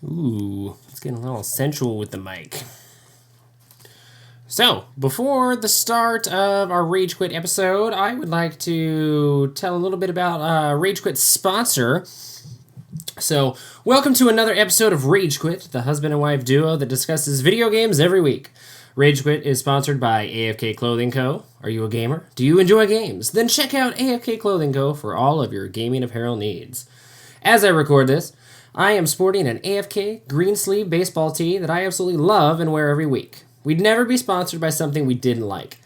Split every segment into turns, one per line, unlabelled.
Ooh, it's getting a little sensual with the mic. So, before the start of our Rage Quit episode, I would like to tell a little bit about Rage Quit's sponsor. So, welcome to another episode of Rage Quit, the husband and wife duo that discusses video games every week. Rage Quit is sponsored by AFK Clothing Co. Are you a gamer? Do you enjoy games? Then check out AFK Clothing Co. for all of your gaming apparel needs. As I record this, I am sporting an AFK green sleeve baseball tee that I absolutely love and wear every week. We'd never be sponsored by something we didn't like.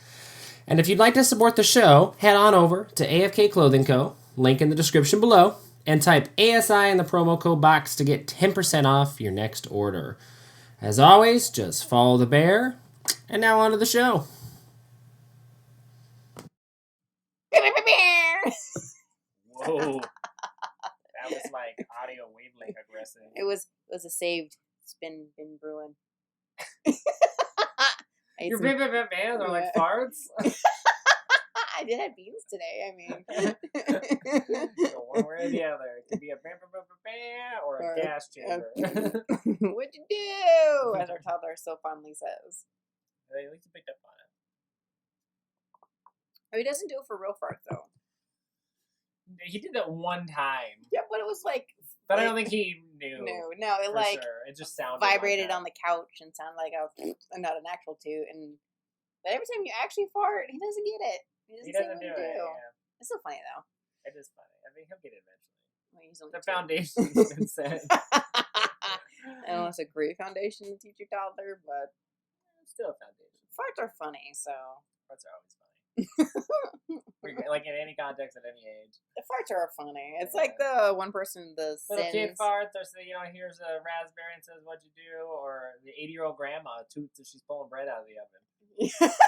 And if you'd like to support the show, head on over to AFK Clothing Co., link in the description below, and type ASI in the promo code box to get 10% off your next order. As always, just follow the bear. And now on to the show. Whoa. That was like audio wavelength aggressive.
It was a saved spin bin brewing.
Your bands are like farts?
I did have beans today, I mean.
So one way or the other. It could be a or a gas chamber.
What'd you do? As our toddler so fondly says.
They at least picked up on it.
Oh, he doesn't do it for real farts, though.
He did that one time.
Yeah, but it was like...
But I don't think he knew.
No, it like...
Sure. It just sounded
vibrated
like
on the couch and sounded like I was... not an actual toot. But every time you actually fart, he doesn't get it.
He doesn't do it, yeah.
It's so funny, though.
It is funny. I mean, he'll get it eventually.
Well,
the foundation's been set.
I know it's a great foundation to teach your toddler, but...
Still a foundation.
Farts are funny, so...
Farts are always funny. Like in any context at any age.
The farts are funny. It's like the one person, the
little
sins.
kid farts, or say, here's a raspberry and says, "What'd you do?" Or the 80-year-old grandma toots as she's pulling bread out of the oven.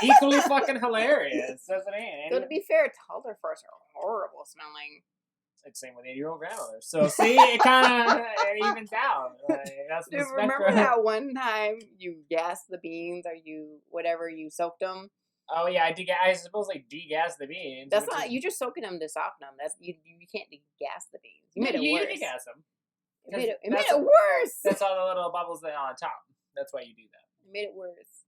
Equally fucking hilarious, doesn't it?
So to be fair, toddler farts are horrible smelling.
It's the same with 80-year-old grandmothers. So see, it kind of evens out. That's the spectrum.
Remember that one time you gassed the beans, or you soaked them?
Oh yeah, I supposedly degassed the beans.
That's not. You just soaking them to soften them. That's you can't degas the beans. You made it worse.
You degas them.
It made it worse.
That's all the little bubbles that are on top. That's why you do that.
It made it worse.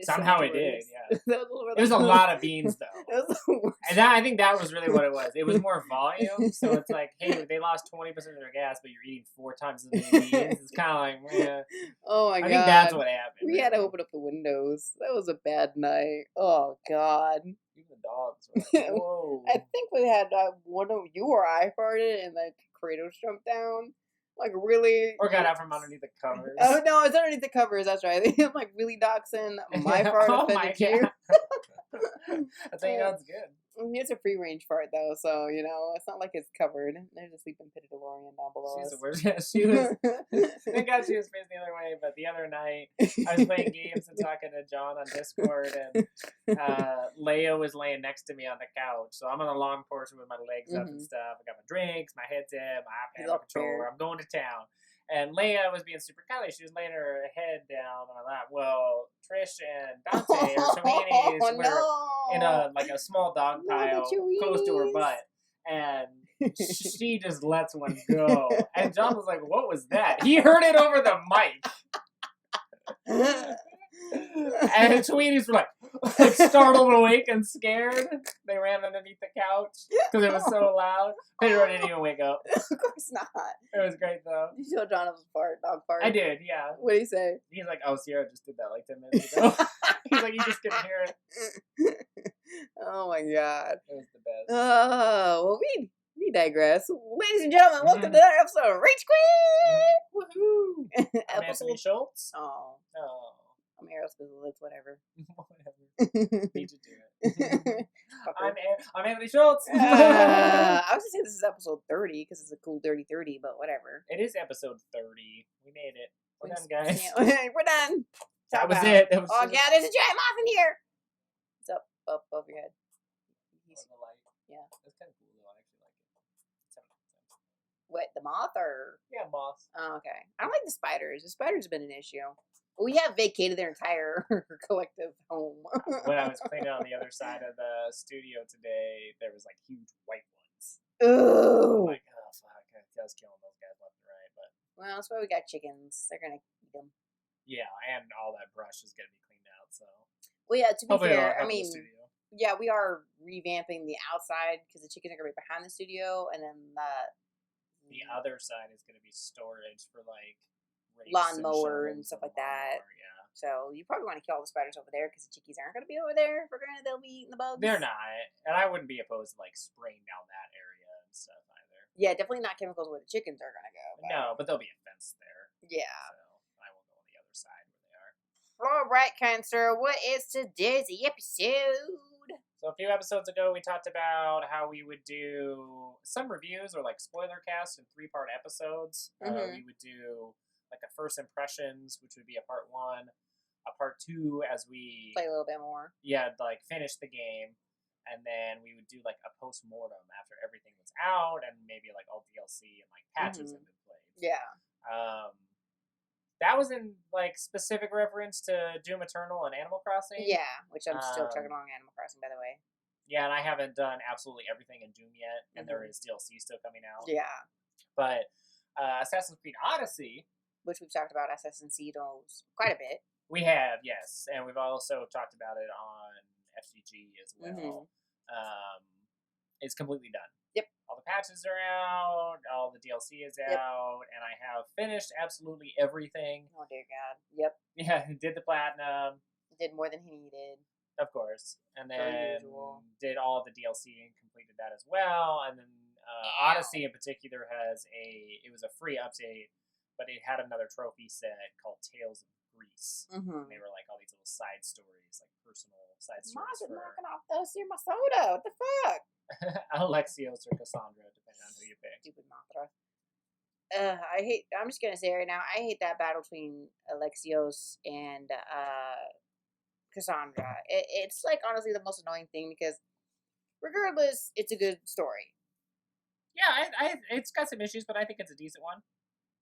Somehow it did, yeah. It was a lot of beans, though. And I think that was really what it was. It was more volume, so it's like, hey, they lost 20% of their gas, but you're eating 4 times as many beans. It's kind of like, yeah.
Oh my God.
I think that's what happened.
We had to open up the windows. That was a bad night. Oh, God.
Even the dogs were like, whoa.
I think we had one of you or I farted, and like Kratos jumped down. Like, really...
Or got out from underneath the covers.
Oh, no, it's underneath the covers, that's right. I'm like, really, Dachshund, my fart offended you?
That's how you know it's good.
It's a free-range fart, though, so, it's not like it's covered. There's a sleeping Pit DeLorean down below us.
She's the worst. Yeah, she was... Thank God she was facing the other way, but the other night, I was playing games and talking to John on Discord, and Leia was laying next to me on the couch, so I'm on the long portion with my legs up and stuff. I got my drinks, my headset, my iPad, my controller. I'm going to town. And Leia was being super cuddly. She was laying her head down on my lap. Well, Trish and Dante, or Sweeney's, were in a small dog pile close to her butt. And she just lets one go. And John was like, "What was that?" He heard it over the mic. And Tweeties were like startled awake and scared. They ran underneath the couch because it was so loud. Pedro didn't even wake up.
Of course not.
It was great though.
Did you show John his dog fart?
I did, yeah.
What did he say?
He's like, "Oh, Sierra just did that like 10 minutes ago." He's like, "You just couldn't hear it."
Oh my God.
It was the best.
Oh, well, we digress. Ladies and gentlemen, welcome to another episode of Rage Quit!
Woohoo! I'm Anthony Schultz.
Oh. I'm Aerosmith, whatever.
Whatever. Need to do it. I'm Anthony Schultz.
I was going to say this is episode 30 because it's a cool dirty 30, but whatever.
It is episode 30. We made it. We're done, guys.
We're done.
That was it.
Oh, God, there's a giant moth in here. It's up above your head.
The light.
Yeah.
That's kind of cool, though. I actually like it.
What, the moth or?
Yeah, moths.
Oh, okay. I don't like the spiders. The spiders have been an issue. We have vacated their entire collective home.
When I was cleaning on the other side of the studio today, there was like huge white ones.
Ooh.
I'm like, oh fuck, I was killing those guys left and right, but
Well, that's why we got chickens. They're gonna eat them.
Yeah, and all that brush is going to be cleaned out, so...
Well, yeah, to be
Hopefully
fair,
it'll
I
help
mean,
the studio.
yeah, we are revamping the outside because the chickens are going to be behind the studio, and then
The other side is going to be storage for, like, rakes
lawnmower and
shovels
stuff like that.
lawnmower, yeah.
So you probably want to kill all the spiders over there because the chickies aren't going to be over there. For granted, they'll be eating the bugs.
They're not, and I wouldn't be opposed to, like, spraying down that area and stuff either.
Yeah, definitely not chemicals where the chickens are going to go.
No, but there'll be a fence there.
Yeah.
So I will go on the other side where they are.
All right, kind sir, what is today's episode?
So a few episodes ago, we talked about how we would do some reviews or like spoiler casts in 3-part episodes. We would do like a first impressions, which would be a part 1, a part 2 as we
Play a little bit more.
Yeah, like finish the game, and then we would do like a post mortem after everything was out, and maybe like all DLC and like patches have been played.
Yeah.
That was in like specific reference to Doom Eternal and Animal Crossing.
Yeah, which I'm still chugging along Animal Crossing, by the way.
Yeah, and I haven't done absolutely everything in Doom yet, and there is DLC still coming out.
Yeah.
But Assassin's Creed Odyssey,
which we've talked about Assassin's Creed quite a bit.
We have, yes, and we've also talked about it on FCG as well. It's completely done.
Yep.
All the patches are out, all the DLC is out, and I have finished absolutely everything.
Oh, dear God. Yep.
Yeah, did the platinum.
Did more than he needed.
Of course. And then did all the DLC and completed that as well. And then Odyssey in particular it was a free update, but it had another trophy set called Tales of Greece. And they were like all these little side stories, like personal side stories.
Mom's knocking off those in my soda. What the fuck?
Alexios or Kassandra, depending on who you pick.
Stupid Mothra. I'm just gonna say right now, I hate that battle between Alexios and Kassandra. It's like honestly the most annoying thing because regardless, it's a good story.
Yeah, it's got some issues, but I think it's a decent one.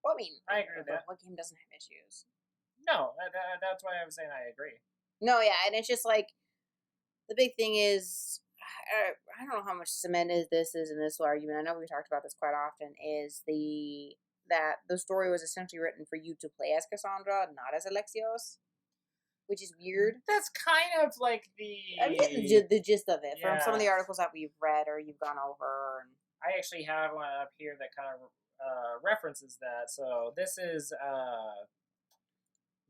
Well, I mean,
I agree with that.
What game doesn't have issues?
No, that's why I was saying I agree.
No, yeah, and it's just like the big thing is I don't know how much cement this is in this argument. I know we talked about this quite often. Is that the story was essentially written for you to play as Kassandra, not as Alexios, which is weird.
That's kind of like
I'm getting the gist of it from some of the articles that we've read or you've gone over. And
I actually have one up here that kind of references that. So this is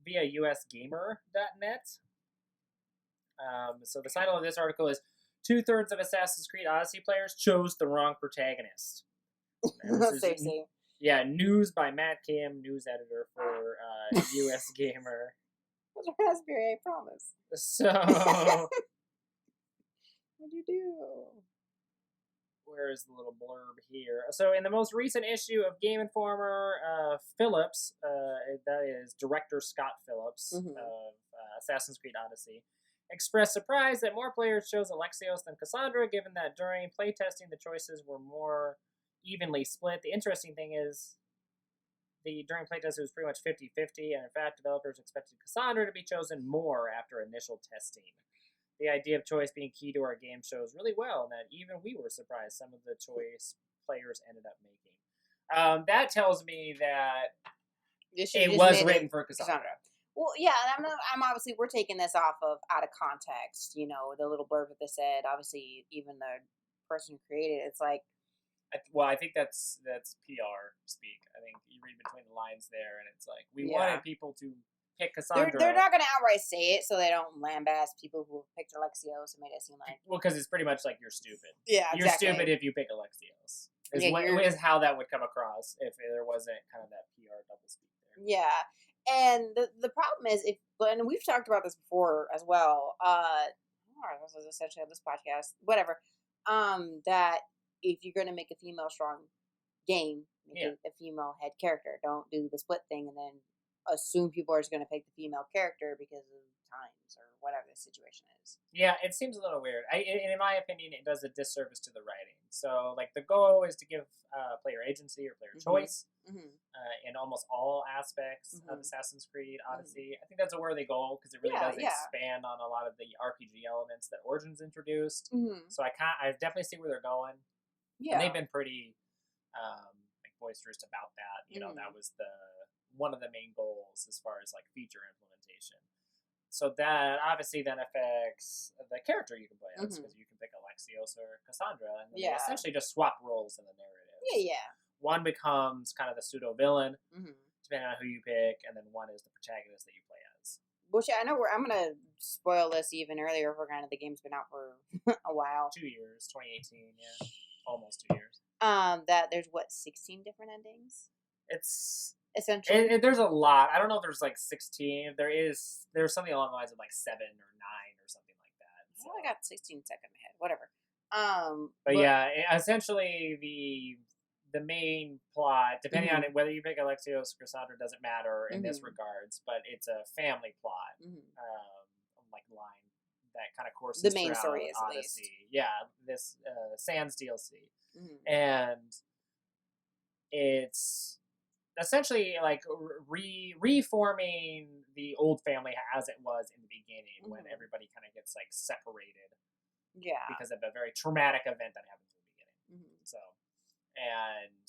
via usgamer.net. So the title of this article is 2/3 of Assassin's Creed Odyssey players chose the wrong protagonist.
Seriously.
Yeah, news by Matt Kim, news editor for US Gamer.
That's a raspberry, I promise.
So...
What'd you do?
Where's the little blurb here? So in the most recent issue of Game Informer, Phillips, that is director Scott Phillips of Assassin's Creed Odyssey, expressed surprise that more players chose Alexios than Kassandra, given that during playtesting the choices were more evenly split. The interesting thing is, during playtesting it was pretty much 50-50, and in fact developers expected Kassandra to be chosen more after initial testing. The idea of choice being key to our game shows really well, and that even we were surprised some of the choice players ended up making. That tells me that it was written for Kassandra.
Well, yeah, I'm obviously, we're taking this out of context, you know, the little blurb that they said, obviously, even the person who created it, it's like...
Well, I think that's PR speak. I think you read between the lines there, and it's like, we wanted people to pick Kassandra.
They're not going to outright say it, so they don't lambast people who picked Alexios and made it seem like...
Well, because it's pretty much like you're stupid.
Yeah,
exactly. You're stupid if you pick Alexios. Is how that would come across if there wasn't kind of that PR doublespeak there.
Yeah. And the problem is, and we've talked about this before as well, this is essentially on this podcast, whatever, that if you're going to make a female strong game, make a female head character. Don't do the split thing and then assume people are just going to pick the female character because of times or whatever the situation is.
Yeah, it seems a little weird. In my opinion, it does a disservice to the writing. So, like, the goal is to give player agency or player choice in almost all aspects of Assassin's Creed Odyssey. I think that's a worthy goal because it really does expand on a lot of the RPG elements that Origins introduced. So I definitely see where they're going. Yeah, and they've been pretty
boisterous about that. You know, that was one of the main goals as far as like feature implementation. So that obviously then affects the character you can play as, because you can pick Alexios or Cassandra, and then they essentially just swap roles in the narrative.
Yeah.
One becomes kind of the pseudo villain, depending on who you pick, and then one is the protagonist that you play as.
Which I know I'm gonna spoil this even earlier. For granted, the game's been out for a while.
2 years, 2018, yeah, almost 2 years.
That there's 16 different endings.
It's
essentially.
There's a lot. I don't know if there's like 16. There's something along the lines of like 7 or 9 or something like that. So.
I got 16 stuck in my head. Whatever.
But yeah, essentially the main plot, depending on whether you pick Alexios or Cassandra, doesn't matter in this regards, but it's a family plot, like line that kind of courses
the main
throughout
story is
Odyssey.
At least.
Yeah, this Sans DLC, and it's essentially like reforming the old family as it was in the beginning when everybody kind of gets like separated.
Yeah.
Because of a very traumatic event that happens in the beginning. So, and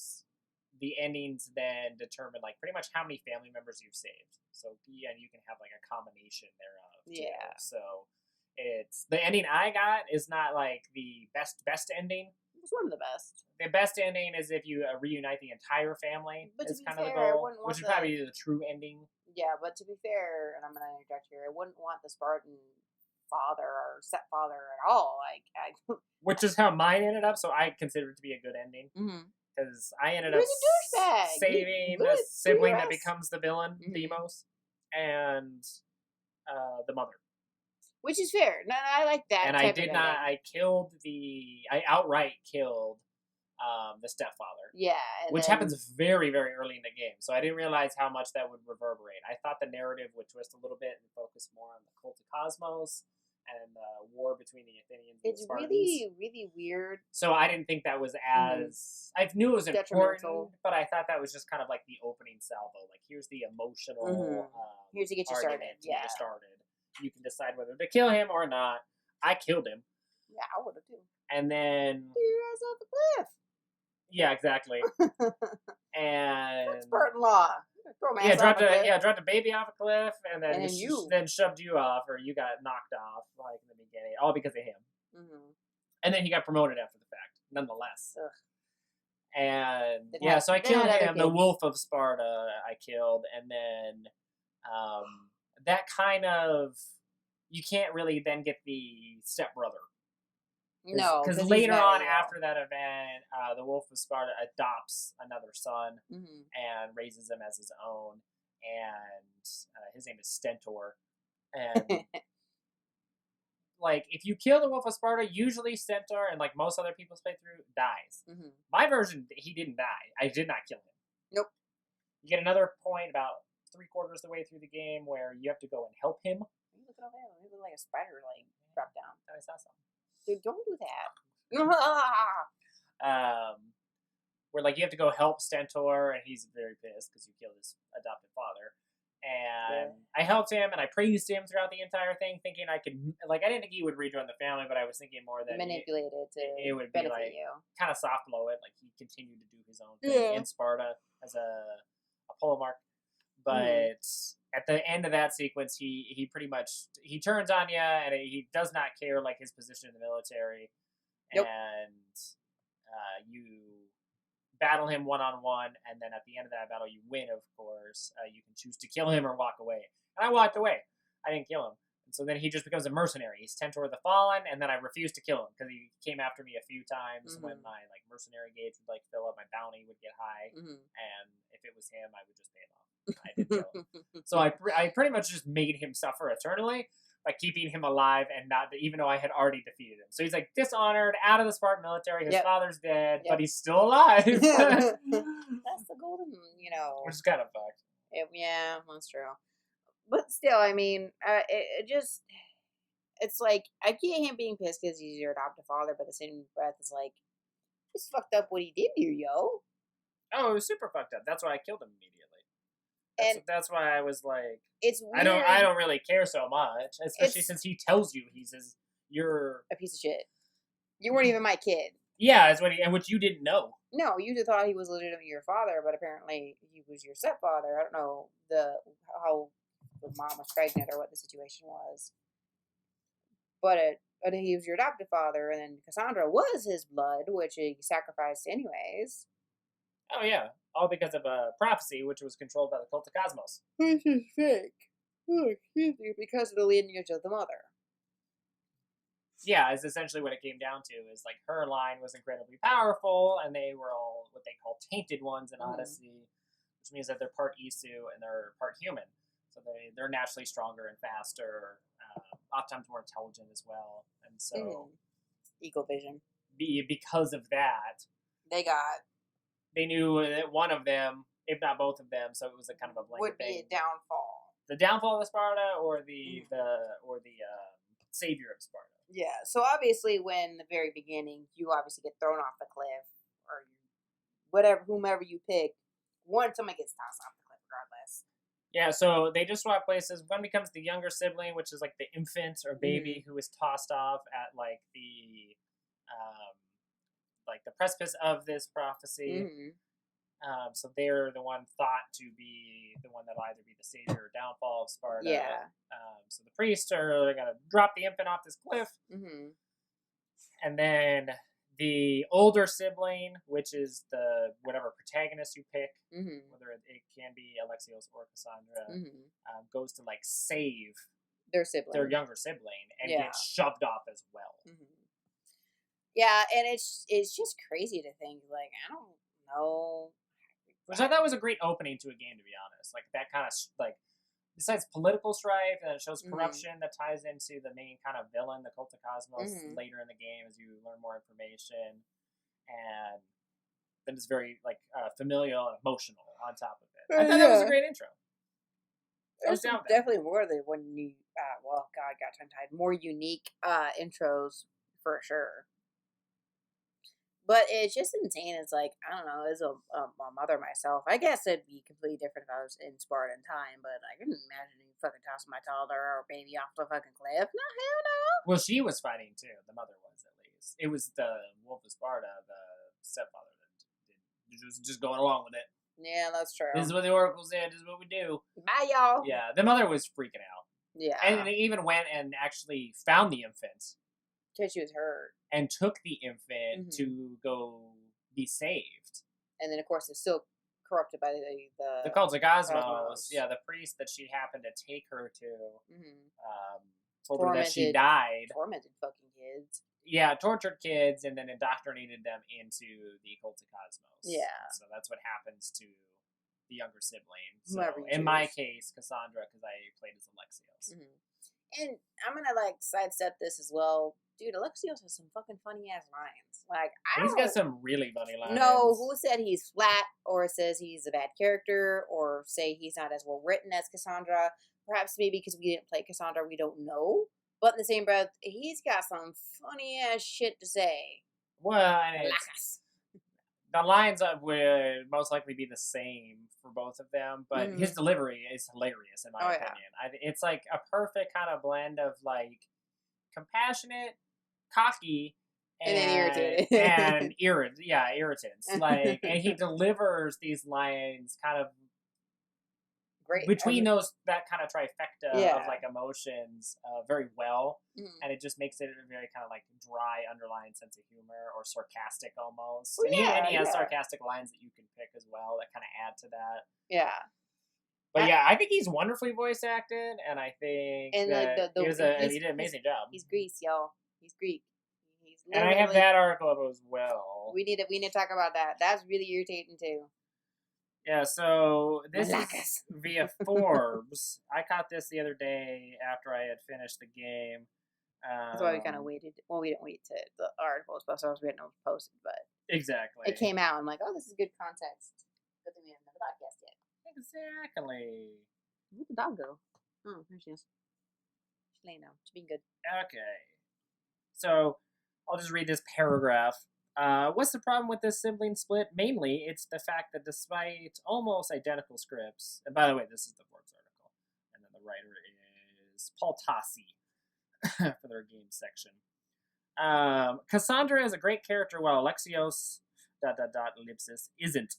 the endings then determine like pretty much how many family members you've saved. So, yeah, you can have like a combination thereof.
Yeah.
So, it's the ending I got is not like the best ending.
It's one of the best.
The best ending is if you reunite the entire family.
But
is kind
fair,
of the goal, which is probably the true ending.
Yeah, but to be fair, and I'm going to interject here, I wouldn't want the Spartan father or stepfather at all.
Which is how mine ended up, so I consider it to be a good ending. Because I ended up saving the sibling that becomes the villain, Demos, and the mother.
Which is fair. No, I like that.
And I outright killed the stepfather.
Yeah.
Which happens very, very early in the game. So I didn't realize how much that would reverberate. I thought the narrative would twist a little bit and focus more on the cult of Cosmos and war between the Athenians and the Spartans.
It's really, really weird.
So I didn't think that was as... I knew it was important, but I thought that was just kind of like the opening salvo. Like, here's the emotional
here's to get you started.
You can decide whether to kill him or not. I killed him.
Yeah, I would have too.
And then...
Threw your ass off the cliff.
Yeah, exactly. And...
That's Spartan law.
Dropped a baby off a cliff, and then then shoved you off, or you got knocked off, like in the beginning, all because of him. And then he got promoted after the fact, nonetheless. And so I killed him. The Wolf of Sparta, I killed, and then that kind of you can't really then get the stepbrother.
No,
because later on after that event, the Wolf of Sparta adopts another son and raises him as his own, and his name is Stentor. And like, if you kill the Wolf of Sparta, usually Stentor and like most other people's playthrough dies. My version, he didn't die. I did not kill him.
Nope.
You get another point about 3/4 the way through the game where you have to go and help him.
You look over there. He looked like a spider, like drop down.
I saw something.
Dude, don't do that.
Where like you have to go help Stentor, and he's very pissed because you killed his adopted father. And I helped him, and I praised him throughout the entire thing, thinking I could I didn't think he would rejoin the family, but I was thinking more that
manipulate it would
be
benefit
like
you.
Kind of soft blow it, like he continued to do his own thing in Sparta as a polo mark. But at the end of that sequence, he pretty much he turns on you, and he does not care like his position in the military, and you battle him one-on-one, and then at the end of that battle, you win. Of course, you can choose to kill him or walk away. And I walked away. I didn't kill him. And so then he just becomes a mercenary. He's Stentor the Fallen, and then I refused to kill him because he came after me a few times when my mercenary gauge would fill up, my bounty would get high, and if it was him, I would just pay him off. I didn't kill him. So I pretty much just made him suffer eternally by keeping him alive, and not even though I had already defeated him. So he's like dishonored, out of the Spartan military. His father's dead, but he's still alive.
That's the golden,
which is kind of fucked.
Yeah, that's true. But still, I mean, it's like, I get him being pissed because he's your adoptive father, but the same breath is like, it's fucked up what he did to you, yo.
Oh, it was super fucked up. That's why I killed him immediately. That's why I was like,
it's weird.
I don't really care so much, especially since he tells you you're
a piece of shit. You weren't even my kid.
Yeah, is what which you didn't know.
No, you just thought he was legitimately your father, but apparently he was your stepfather. I don't know how the mom was pregnant or what the situation was, but he was your adoptive father, and then Kassandra was his blood, which he sacrificed anyways.
Oh yeah, all because of a prophecy which was controlled by the cult of Cosmos.
Which is fake. Oh, excuse me, because of the lineage of the mother.
Yeah, is essentially what it came down to. Is like her line was incredibly powerful, and they were all what they call tainted ones in Odyssey, which means that they're part Isu and they're part human. So they're naturally stronger and faster, oftentimes more intelligent as well. And so,
Eagle vision.
Because of that, they knew that one of them, if not both of them, so it was a kind of a blanket
would be
thing.
a downfall.
The downfall of Sparta, or the savior of Sparta.
Yeah. So obviously, when the very beginning, you obviously get thrown off the cliff, or whomever you pick, somebody gets tossed off the cliff regardless.
Yeah, so they just swap places. One becomes the younger sibling, which is like the infant or baby who is tossed off at like the precipice of this prophecy. So they're the one thought to be the one that'll either be the savior or downfall of Sparta.
Yeah.
So the priests are going to drop the infant off this cliff. And then the older sibling, which is the whatever protagonist you pick, whether it can be Alexios or Kassandra, goes to like save their younger sibling and gets shoved off as well.
Yeah, and it's just crazy to think, like, I don't know.
Which I thought was a great opening to a game, to be honest. Like, that kind of, like, besides political strife, and it shows corruption that ties into the main kind of villain, the Cult of Cosmos, later in the game as you learn more information. And then it's very, like, familial and emotional on top of it. I thought that was a great intro.
There's definitely more than when you, got tongue-tied. More unique intros, for sure. But it's just insane. It's like, I don't know, as a mother myself, I guess it'd be completely different if I was in Spartan time, but I couldn't imagine you fucking tossing my toddler or baby off the fucking cliff. No, hell no.
Well, she was fighting too. The mother was, at least. It was the Wolf of Sparta, the stepfather, that was just going along with it.
Yeah, that's true.
This is what the Oracle said. This is what we do.
Bye, y'all.
Yeah, the mother was freaking out.
Yeah.
And they even went and actually found the infant.
Because she was hurt.
And took the infant to go be saved.
And then, of course, it's still corrupted by the
cult of Cosmos. Yeah, the priest that she happened to take her to told her that she died.
Tormented fucking kids.
Yeah, tortured kids and then indoctrinated them into the cult of Cosmos.
Yeah.
So that's what happens to the younger sibling. So in my case, Kassandra, because I played as Alexios.
And I'm going to, like, sidestep this as well. Dude, Alexios has some fucking funny-ass lines. Like,
He's got some really funny lines.
No, who said he's flat, or says he's a bad character, or say he's not as well-written as Kassandra. Perhaps maybe because we didn't play Kassandra, we don't know. But in the same breath, he's got some funny-ass shit to say.
Well, and the lines would most likely be the same for both of them, but his delivery is hilarious, in my opinion. It's like a perfect kind of blend of, like, compassionate, cocky, and then irritated. And irritants. Like, and he delivers these lines kind of
great
between that kind of trifecta of like emotions very well, and it just makes it a very kind of like dry underlying sense of humor, or sarcastic almost. Well, and he has sarcastic lines that you can pick as well that kind of add to that.
Yeah.
But I think he's wonderfully voice acted, and I think that he did an amazing job.
He's Greece, y'all. He's Greek.
And I have that article up as well.
We need to talk about that. That's really irritating too.
Yeah, so this is via Forbes. I caught this the other day after I had finished the game.
That's why we kind of waited. Well, we didn't wait to the article was posted. I was waiting on it posted, but
exactly,
it came out. I'm like, oh, this is good context. Good thing we haven't done the podcast yet.
Exactly.
Where'd the dog go? Oh, there she is. She's laying down. She's being good.
Okay. So, I'll just read this paragraph. What's the problem with this sibling split? Mainly, it's the fact that despite almost identical scripts, and by the way, this is the Forbes article, and then the writer is Paul Tassi for their game section. Kassandra is a great character, while Alexios ellipsis isn't.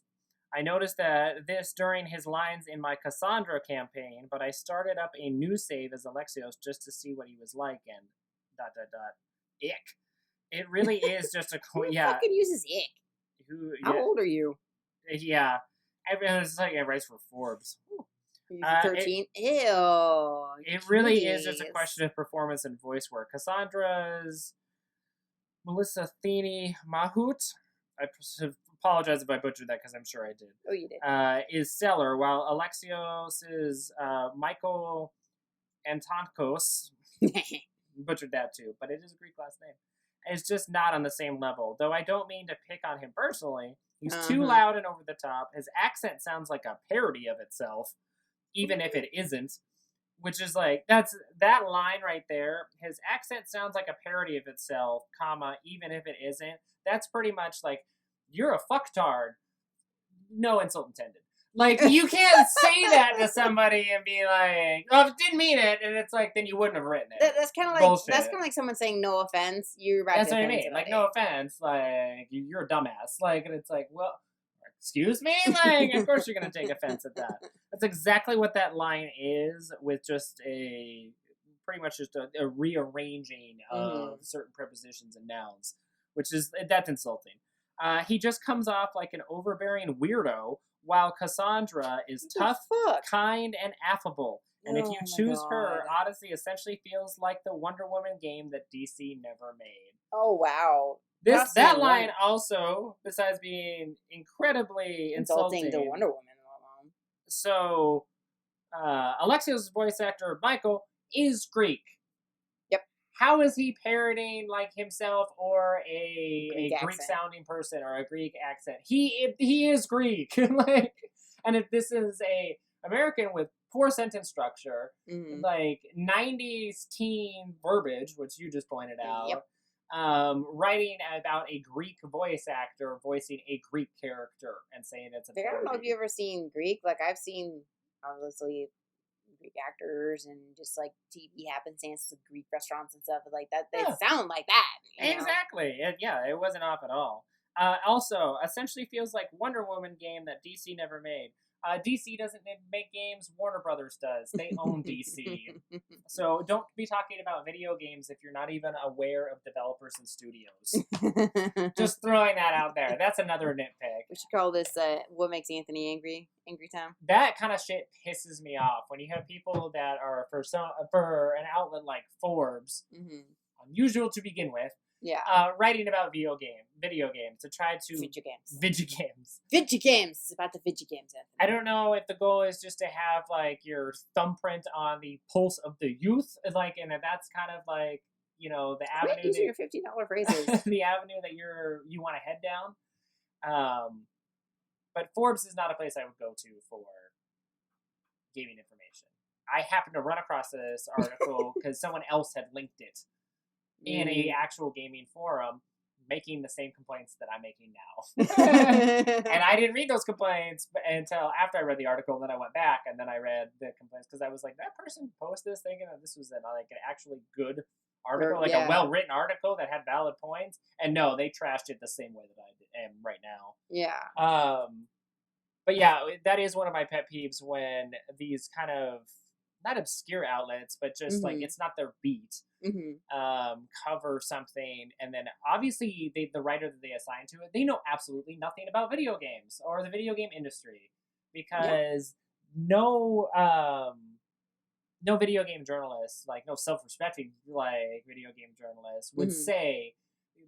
I noticed that this during his lines in my Kassandra campaign, but I started up a new save as Alexios just to see what he was like, and ... Ick. It really is just a
Who fucking uses ick? How old are you?
Yeah. Everyone's like, it writes for Forbes.
13? Ew.
It really is just a question of performance and voice work. Cassandra's Melissa Thene Mahut, I apologize if I butchered that because I'm sure I did.
Oh, you did.
Is stellar, while Alexios is Michael Antonkos. Butchered that too, but it is a Greek last name. It's just not on the same level. Though I don't mean to pick on him personally. He's too loud and over the top. His accent sounds like a parody of itself, even if it isn't. Which is like, that line right there. His accent sounds like a parody of itself, comma, even if it isn't. That's pretty much like, you're a fucktard. No insult intended. Like, you can't say that to somebody and be like, oh, didn't mean it. And it's like, then you wouldn't have written it.
That's kind of like, that's kind of like someone saying no offense. You're about
That's
to
what I
offend
mean. Like,
somebody.
no offense. Like, you're a dumbass. Like, and it's like, well, excuse me? Like, of course you're going to take offense at that. That's exactly what that line is, with just pretty much just a rearranging of certain prepositions and nouns, which is, that's insulting. He just comes off like an overbearing weirdo, while Kassandra is tough, kind, and affable. And if you choose her, Odyssey essentially feels like the Wonder Woman game that DC never made.
Oh, wow.
That line also, besides being incredibly insulting
to Wonder Woman.
So, Alexios' voice actor, Michael, is Greek.
Yep.
How is he parroting like himself or a Greek-sounding person or a Greek accent? He is Greek. Like, and if this is a American with poor sentence structure, like 90s teen verbiage, which you just pointed out, writing about a Greek voice actor voicing a Greek character and saying it's a parody.
I don't know if you've ever seen Greek. Like, I've seen, obviously, Greek actors and just, like, TV happenstances of Greek restaurants and stuff like that. They sound like that.
Exactly. It wasn't off at all. Also, essentially feels like Wonder Woman game that DC never made. DC doesn't make games, Warner Brothers does. They own DC. So don't be talking about video games if you're not even aware of developers and studios. Just throwing that out there. That's another nitpick.
We should call this What Makes Anthony Angry Time.
That kind of shit pisses me off when you have people that are for an outlet like Forbes, unusual to begin with, writing about video games to try to
video games. It's about the video games, Anthony.
I don't know if the goal is just to have like your thumbprint on the pulse of the youth, like, and that's kind of like, you know, the avenue.
Using your $15 phrases.
The avenue that you want to head down. But Forbes is not a place I would go to for gaming information. I happened to run across this article because someone else had linked it in a actual gaming forum, making the same complaints that I'm making now. And I didn't read those complaints until after I read the article, and then I went back and then I read the complaints because I was like, that person posted this thinking that this was an actually good article, like a well-written article that had valid points. And no, they trashed it the same way that I am right now.
Yeah.
But yeah, that is one of my pet peeves when these kind of, not obscure outlets, but just like it's not their beat, cover something, and then obviously the writer that they assign to it, they know absolutely nothing about video games or the video game industry, because no video game journalist, like no self-respecting like video game journalist would say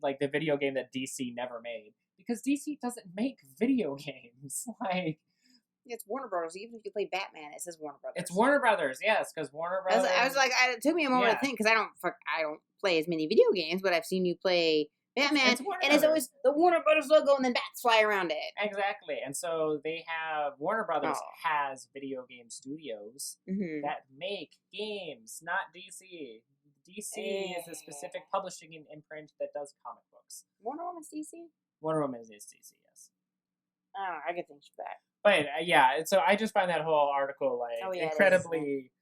like the video game that DC never made, because DC doesn't make video games. Like,
it's Warner Brothers. Even if you play Batman, it says Warner Brothers.
It's Warner Brothers, yes, because Warner Brothers.
I was like, it took me a moment to think, because I don't play as many video games, but I've seen you play Batman, and it's always the Warner Brothers logo, and then bats fly around it.
Exactly, and so they have Warner Brothers has video game studios that make games, not DC. DC is a specific publishing imprint that does comic books.
Wonder Woman's DC.
Wonder Woman is DC, yes.
Oh, I get things for that.
But so I just find that whole article like incredibly.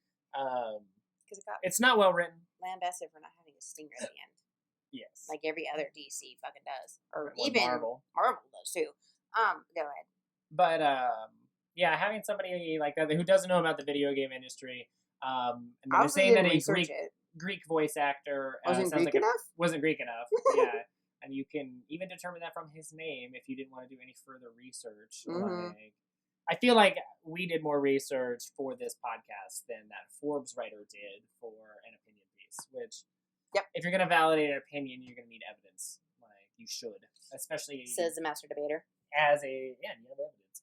It's not well written.
Lambasted for not having a stinger at the end.
Yes.
Like every other DC fucking does. Or
Well,
even
Marvel
does too. Go ahead.
But yeah, having somebody like that who doesn't know about the video game industry, and they're saying that a Greek voice actor
wasn't Greek enough.
Wasn't Greek enough. Yeah, and you can even determine that from his name if you didn't want to do any further research. Like, I feel like we did more research for this podcast than that Forbes writer did for an opinion piece. Which, if you're gonna validate an opinion, you're gonna need evidence. Like you should, especially
says the master debater.
As you have evidence.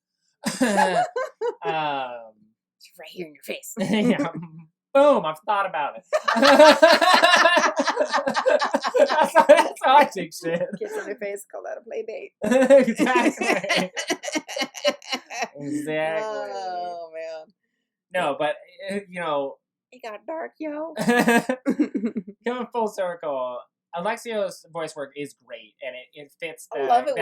It's right here in your face.
Yeah. Boom, I've thought about it. that's how I take shit.
Kids on their face, call that a play date.
Exactly. Exactly.
Oh, man.
No, but,
It got dark, yo.
Coming full circle, Alexios' voice work is great, and it fits that,
I love it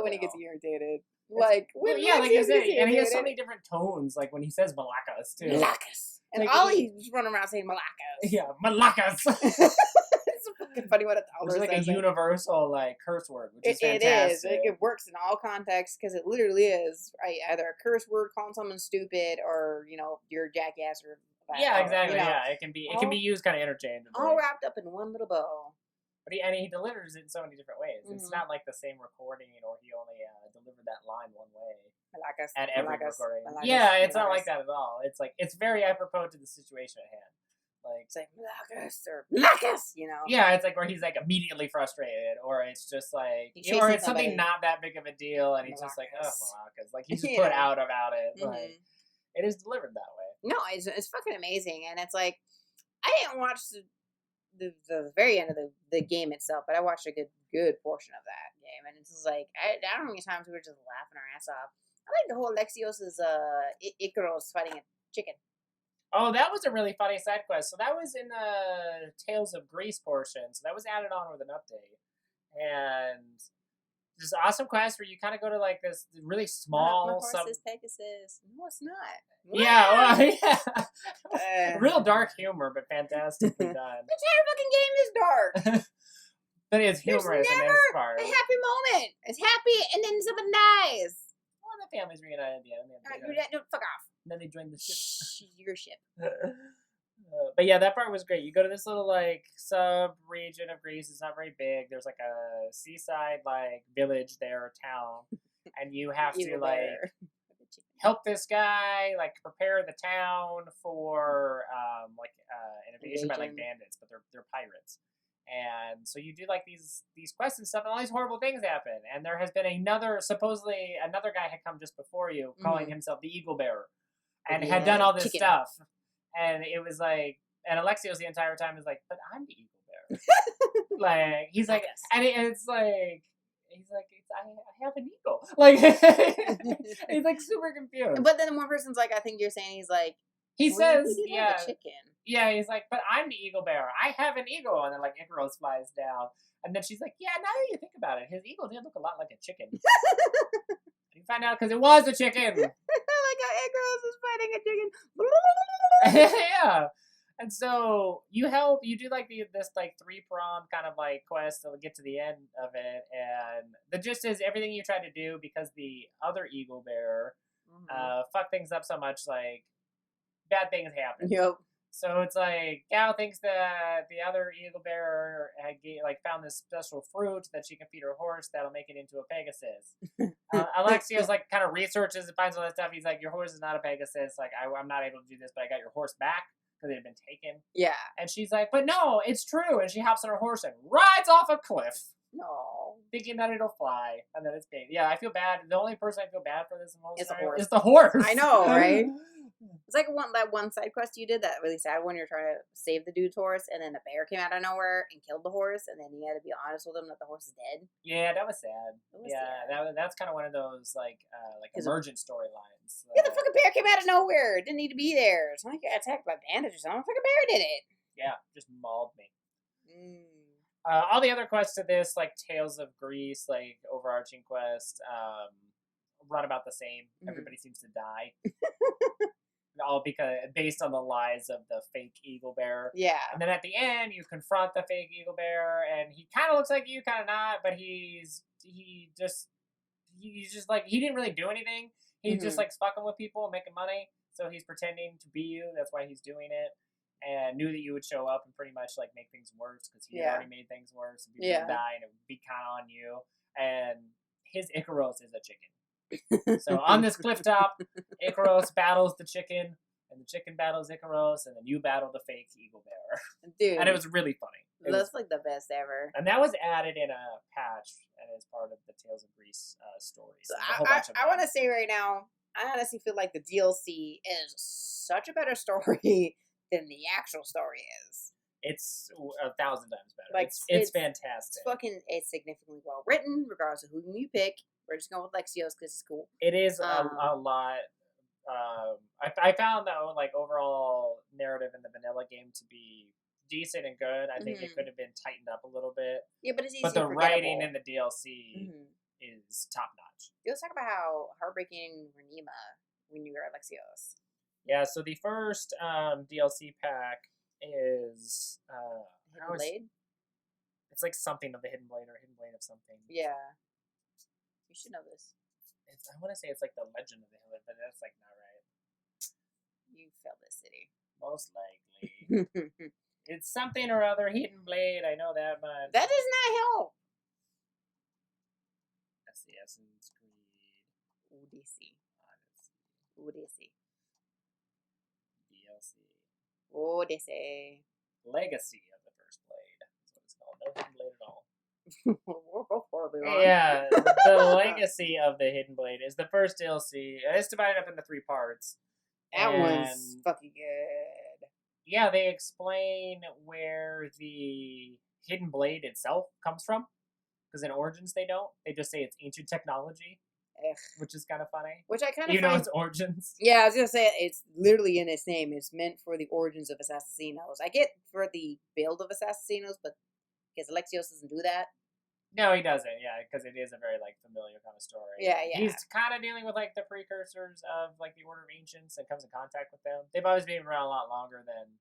when
he
gets irritated. Like,
like you said, and he has so many different tones, like when he says Malakas, too.
Malakas. And
like,
all he's running around saying Malakas.
Yeah, Malakas.
It's fucking funny what a dollar
It's like a universal, like, curse word, which is fantastic.
It is. It works in all contexts, because it literally is, right? Either a curse word, calling someone stupid, or, you're a jackass, or...
Yeah, exactly, yeah. It can be used kind of interchangeably.
All wrapped up in one little bow.
But he delivers it in so many different ways. It's not like the same recording, or he only delivered that line one way at every recording. Yeah, it's not like that at all. It's like it's very apropos to the situation at hand. Like
it's like Malakas or Malakas,
Yeah, it's like where he's like immediately frustrated, or it's just like, or it's something not that big of a deal, and he's just like, oh, Malakas, like he's just put out about it. Like it is delivered that way.
No, it's fucking amazing, and it's like I didn't watch the very end of the game itself, but I watched a good portion of that game, and it's just like I don't know how many times we were just laughing our ass off. I like the whole Alexios' Icaros fighting a chicken.
Oh, that was a really funny side quest. So that was in the Tales of Greece portion. So that was added on with an update, and this awesome quest where you kind of go to like this really small.
My horse is Pegasus. No, it's not.
Yeah, well, yeah. Real dark humor, but fantastically done.
The entire fucking game is dark.
But it's humorous in this part.
A happy moment. It's happy, and then someone dies.
Well, the family's reunited at the end.
No, fuck off.
And then they join the ship.
Shh, your ship.
But yeah, that part was great. You go to this little like sub-region of Greece. It's not very big. There's like a seaside like village there, or town, and you have to like help this guy like prepare the town for an invasion by like bandits, but they're pirates. And so you do like these quests and stuff, and all these horrible things happen. And there has been supposedly another guy had come just before you, calling himself the Eagle Bearer, and had done all this stuff. And it was like, and Alexios the entire time is like, but I'm the Eagle Bearer. Like he's like, and it's like, he's like, I have an eagle. Like he's like super confused.
But then one person's like, I think you're saying he's like.
He says,
yeah, chicken.
Yeah, he's like, but I'm the eagle bearer. I have an eagle. And then, like, Icaros flies down. And then she's like, yeah, now that you think about it, his eagle did look a lot like a chicken. You find out because it was a chicken.
Like how Icaros is fighting a chicken.
Yeah. And so you do, like, this, like, 3-pronged kind of, like, quest to get to the end of it. And the gist is everything you try to do, because the other eagle bearer fucked things up so much, like, bad things happen.
Yep.
So it's like Gal thinks that the other eagle bearer had found this special fruit that she can feed her horse that'll make it into a Pegasus. Alexios like kind of researches and finds all that stuff. He's like, your horse is not a Pegasus. Like I'm not able to do this, but I got your horse back because it had been taken.
Yeah.
And she's like, but no, it's true. And she hops on her horse and rides off a cliff.
No.
Thinking that it'll fly, and then it's big. Yeah, I feel bad. The only person I feel bad for this
is
the horse.
I know, right? It's like that one side quest you did, that really sad one. You're trying to save the dude's horse, and then a bear came out of nowhere and killed the horse, and then you had to be honest with him that the horse is dead.
Yeah, that was sad. That's kind of one of those like emergent storylines.
Yeah, the fucking bear came out of nowhere. Didn't need to be there. It's not like I got attacked by bandits or something. The fucking bear did it.
Yeah, just mauled me. All the other quests to this, like Tales of Greece, like overarching quest, run about the same. Everybody seems to die. all because based on the lies of the fake eagle bear.
Yeah.
And then at the end, you confront the fake eagle bear, and he kind of looks like you, kind of not, but he's just like, he didn't really do anything. He's just like fucking with people and making money. So he's pretending to be you. That's why he's doing it. And knew that you would show up and pretty much like make things worse because he had already made things worse and people would die and it would be kind of on you. And his Icaros is a chicken. So on this cliff top, Icaros battles the chicken, and the chicken battles Icaros, and then you battle the fake eagle bear.
Dude.
And it was really funny.
That's like the best ever.
And that was added in a patch and as part of the Tales of Greece stories.
So
I
want to say right now, I honestly feel like the DLC is such a better story than the actual story is.
It's 1,000 times better.
Like,
it's fantastic.
It's significantly well written, regardless of who you pick. We're just going with Alexios because it's cool.
It is a lot. I found though, like, overall narrative in the vanilla game to be decent and good. I think it could have been tightened up a little bit.
Yeah, but it's easy.
But the writing in the DLC is top notch.
Let's talk about how heartbreaking Renema when you were Alexios.
Yeah, so the first DLC pack is
Hidden Blade?
It's like something of the Hidden Blade or Hidden Blade of something.
Yeah. You should know this.
I want to say it's like the Legend of the Hidden Blade, but that's like not right.
You failed this city.
Most likely. It's something or other Hidden Blade, I know that much.
That does not help.
That's the Assassin's Creed
Odyssey.
DLC.
Odyssey.
Legacy of the First Blade. That's what it's called. No Hidden Blade at all.
We're both horribly wrong.
Yeah, the Legacy of the Hidden Blade is the first DLC. It's divided up into 3 parts.
That one's fucking good.
Yeah, they explain where the Hidden Blade itself comes from. Because in Origins they don't. They just say it's ancient technology.
Ugh.
Which is kind of funny.
Which I kind of
Even though it's Origins.
Yeah, I was going to say, it's literally in its name. It's meant for the origins of Assassinos. I get for the build of Assassinos, but because Alexios doesn't do that.
No, he doesn't, yeah, because it is a very, like, familiar kind of story.
Yeah, yeah.
He's kind of dealing with, like, the precursors of, like, the Order of Ancients and comes in contact with them. They've always been around a lot longer than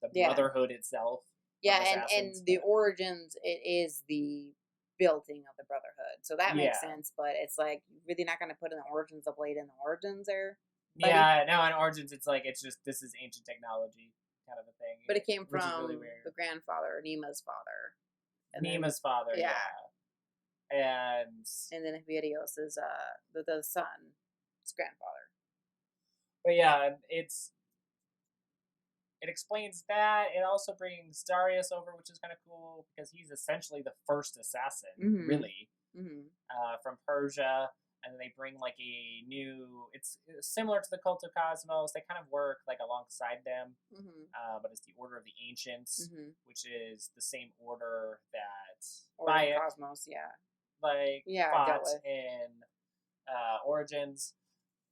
the Brotherhood itself.
Yeah, and the Origins, it is the building of the Brotherhood. So that makes sense, but it's, like, really not going to put in the Origins of Blade in the Origins there? Buddy?
Yeah, no, in Origins, it's, like, it's just, this is ancient technology kind of a thing.
But it came from
really weird.
the grandfather, Nema's father.
Nema's father, yeah. And
then Helios is the son, his grandfather.
But yeah, it explains that. It also brings Darius over, which is kind of cool because he's essentially the first assassin, really, from Persia. And then they bring like a new. It's similar to the Cult of Cosmos. They kind of work like alongside them, but it's the Order of the Ancients, which is the same order that
Order of Cosmos,
fought in Origins,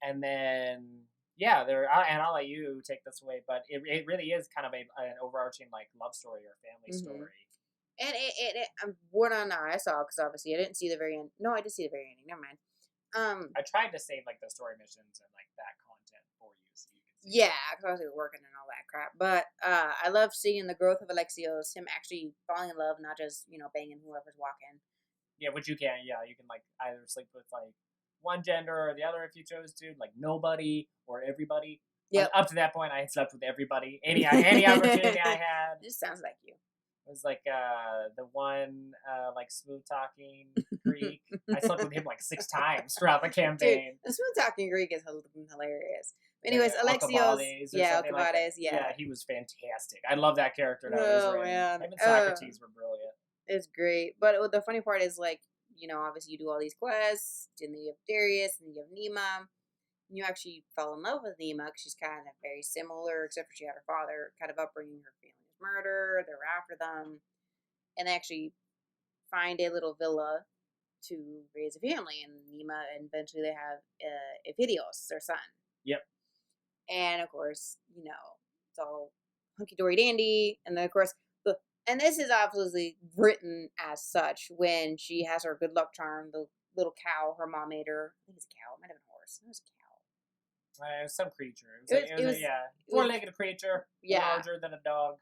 and then and I'll let you take this away, but it really is kind of an overarching like love story or family story.
And what I saw, because obviously I didn't see the very end. No, I did see the very ending. Never mind.
I tried to save like the story missions and like that content for you, so you can see.
Yeah, because I was working and all that crap. But I love seeing the growth of Alexios, him actually falling in love, not just banging whoever's walking.
Yeah, which you can. Yeah, you can like either sleep with like one gender or the other if you chose to, like nobody or everybody. Yeah. Up to that point, I had slept with everybody. Any opportunity I had.
This sounds like you.
It was like the one like smooth talking Greek. I slept with him like 6 times throughout the campaign.
Dude, the smooth talking Greek is hilarious. Anyways, Alexios, Alcibiades,
yeah, he was fantastic. I love that character. Man, him and Socrates were brilliant.
It's great, but the funny part is like obviously you do all these quests, and then you have Darius, and then you have Nema. And you actually fell in love with Nema because she's kind of very similar, except for she had her father kind of upbringing. Her family was murdered. They're after them, and they actually find a little villa to raise a family. And Nema, and eventually they have Ephidios, their son.
Yep.
And of course, it's all hunky dory dandy. And then of course, and this is obviously written as such when she has her good luck charm, the little cow her mom made her. I think it's a cow. It might have been a horse. It was a cow.
Some creature. It was a four-legged creature.
Yeah.
Larger than a dog.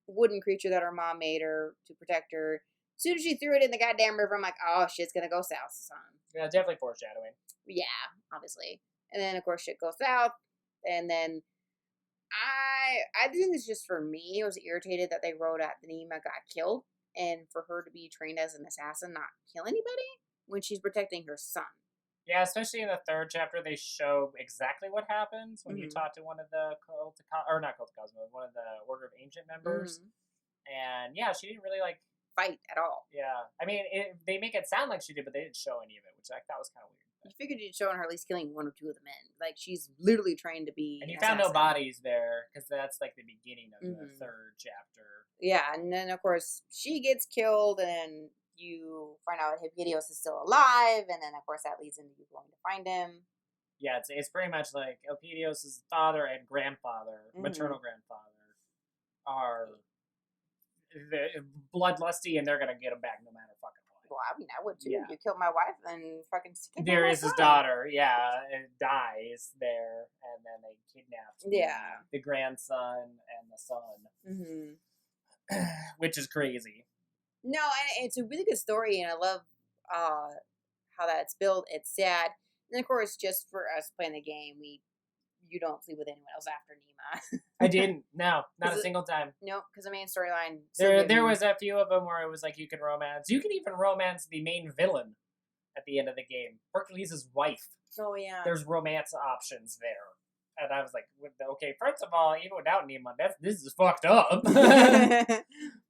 Wooden creature that her mom made her to protect her. As soon as she threw it in the goddamn river, I'm like, oh, shit's gonna go south, son.
Yeah, definitely foreshadowing.
Yeah, obviously. And then, of course, shit goes south. And then I think it's just for me, I was irritated that they wrote out that Nima got killed. And for her to be trained as an assassin, not kill anybody when she's protecting her son.
Yeah, especially in the third chapter, they show exactly what happens when you talk to one of the one of the Order of Ancient members. And yeah, she didn't really
fight at all.
Yeah, I mean, they make it sound like she did, but they didn't show any of it, which I thought was kind of weird.
You figured you'd show her at least killing one or two of the men. Like, she's literally trained to be.
And you found no bodies there because that's like the beginning of the third chapter.
Yeah, and then of course she gets killed, and you find out Hippidios is still alive, and then of course that leads into you going to find him.
Yeah, it's pretty much like Elpidios' father and grandfather, maternal grandfather, are bloodlusty, and they're gonna get him back no matter fucking what.
Well, I mean, I would too.
Yeah.
You killed my wife, and fucking.
Darius' daughter, dies there, and then they kidnapped the grandson and the son, which is crazy.
No, and it's a really good story, and I love how that's built. It's sad. And of course, just for us playing the game, you don't sleep with anyone else after Nima.
I didn't. No, not a single time.
No, because the main storyline.
There was a few of them where it was like you can romance. You can even romance the main villain at the end of the game, Hercules' wife.
Oh yeah.
There's romance options there, and I was like, okay, first of all, even without Nima, this is fucked up.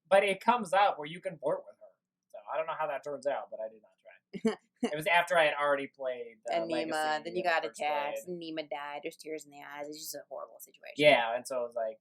But it comes up where you can flirt with her. So I don't know how that turns out, but I did not try. It was after I had already played
and Nima,
Legacy,
then you got attacked, and Nima died. There's tears in the eyes. It's just a horrible situation.
Yeah, and so I was like,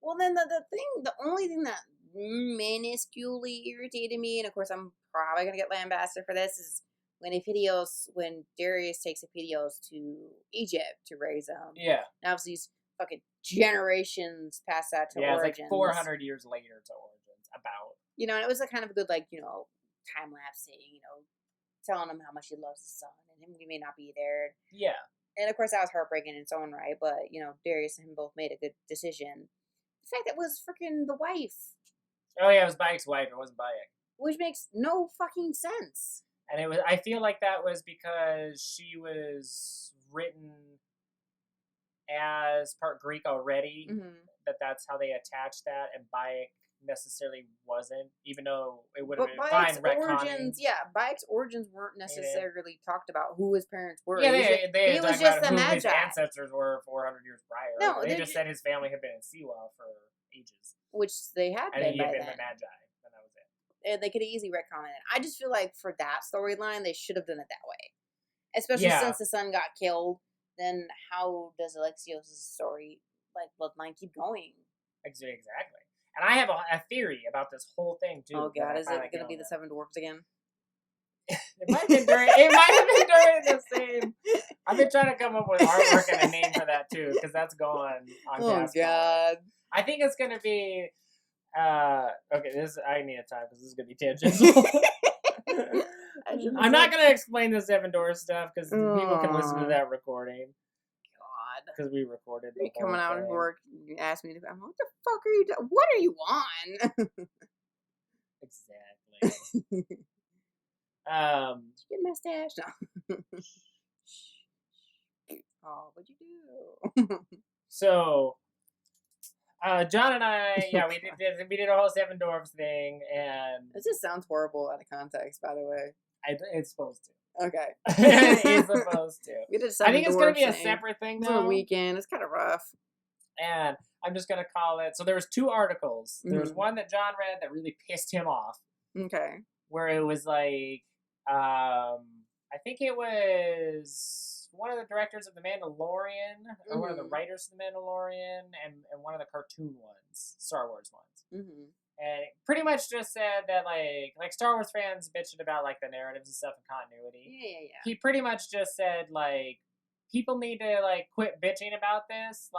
Well, then the only thing that minusculely irritated me, and of course I'm probably gonna get lambasted for this, is when Darius takes Hippidios to Egypt to raise him.
Yeah.
Now obviously he's fucking generations past that to Origins.
It's like 400 years later to Origins, about.
And it was a kind of a good, time lapse thing, telling him how much he loves his son, and him, he may not be there.
Yeah.
And of course that was heartbreaking in its own right, but, Darius and him both made a good decision. The fact that it was freaking the wife.
Oh yeah, it was Bayek's wife, it wasn't Bayek.
Which makes no fucking sense.
And I feel like that was because she was written as part Greek already, that's how they attached that, and Bayek necessarily wasn't, even though it would have been fine retconning.
Bayek's origins weren't necessarily talked about who his parents were.
Yeah, they
was just the
who
Magi.
His ancestors were 400 years prior.
No,
they just said his family had been in Siwa for ages.
Which they had been.
And he had been
then.
the Magi. And that was it.
And they could have easily retconned it. I just feel like for that storyline, they should have done it that way. Especially since the son got killed, then how does Alexios' story, bloodline, keep going?
Exactly. And I have a theory about this whole thing, too.
Oh, God. Is it going to be the Seven Dwarfs again?
It might have been during the same. I've been trying to come up with artwork and a name for that, too, because that's going on.
Oh, God.
I think it's going to be... okay, I need a time, because this is going to be tangential. I'm not going to explain the Seven Doors stuff, because people can listen to that recording. Because we recorded the whole
coming out
thing.
of work, you asked me, what the fuck are you doing? What are you on?
Exactly.
Did you get my stash? No. Oh, what'd you do?
So, John and I, we did a whole Seven Dwarfs thing, and...
This just sounds horrible out of context, by the way.
It's supposed to.
Okay.
It's supposed to.
We did
I think it's going to be a separate thing, though.
For a weekend. It's kind of rough.
And I'm just going to call it... So there was 2 articles. There was one that John read that really pissed him off.
Okay.
Where it was like... I think it was one of the directors of The Mandalorian, or one of the writers of The Mandalorian, and one of the cartoon ones, Star Wars ones. And it pretty much just said that, like Star Wars fans bitching about, the narratives and stuff and continuity.
Yeah.
He pretty much just said, people need to, quit bitching about this.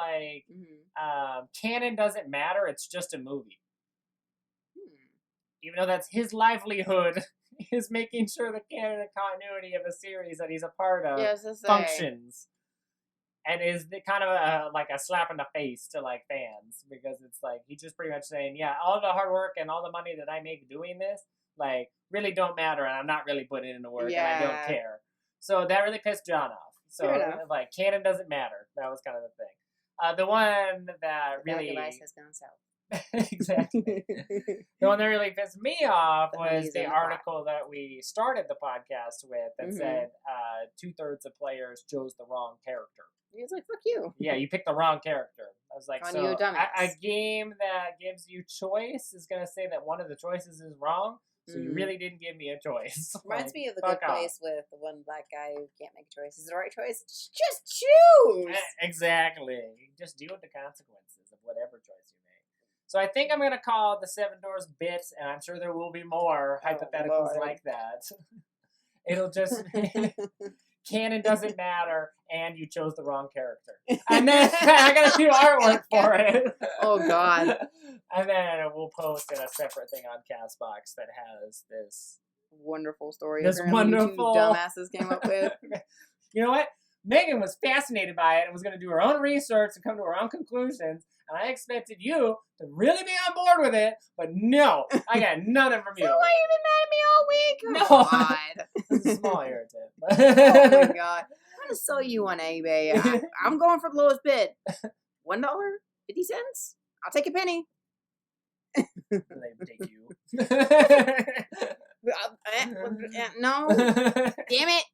Canon doesn't matter. It's just a movie. Even though that's his livelihood is making sure the canon and continuity of a series that he's a part of
Yes,
functions. And is kind of like a slap in the face to like fans, because it's like he's just pretty much saying, yeah, all the hard work and all the money that I make doing this, like, really don't matter, and I'm not really putting in the work, and I don't care. So that really pissed John off. So like, canon doesn't matter. That was kind of the thing. The one that really
device has gone south.
Exactly. The one that really pissed me off was the article that we started the podcast with that said 2/3 of players chose the wrong character.
He was like, fuck you.
Yeah, you picked the wrong character. I was like,
so
a game that gives you choice is going to say that one of the choices is wrong, so you really didn't give me a choice.
Reminds me of The Good Place with the one black guy who can't make a choice. Is it the right choice? Just choose!
Exactly. Just deal with the consequences of whatever choice you make. So I think I'm going to call the Seven Doors bits, and I'm sure there will be more hypotheticals like that. It'll just... Canon doesn't matter, and you chose the wrong character. And then I gotta do artwork for it.
Oh, God.
And then we'll post in a separate thing on Castbox that has this
wonderful story.
This wonderful...
two dumbasses came up with.
You know what? Megan was fascinated by it and was going to do her own research and come to her own conclusions. And I expected you to really be on board with it, but no, I got nothing from you.
So why you been mad at me all week?
No,
oh, God.
It's a small irritant.
Oh my God, I'm gonna sell you on eBay. I'm going for the lowest bid. $1.50. I'll take a penny.
They take you.
No, damn it.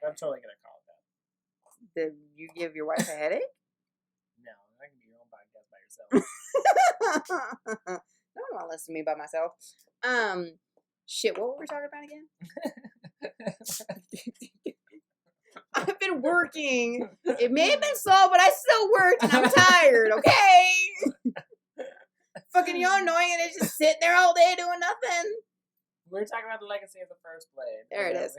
I'm totally gonna call it that.
Did you give your wife a headache?
No, I can do your own podcast by yourself.
No one want to listen to me by myself. Shit, what were we talking about again? I've been working. It may have been slow, but I still worked and I'm tired, okay? Fucking y'all annoying and it's just sitting there all day doing nothing.
We were talking about the legacy of the first blade.
There it is.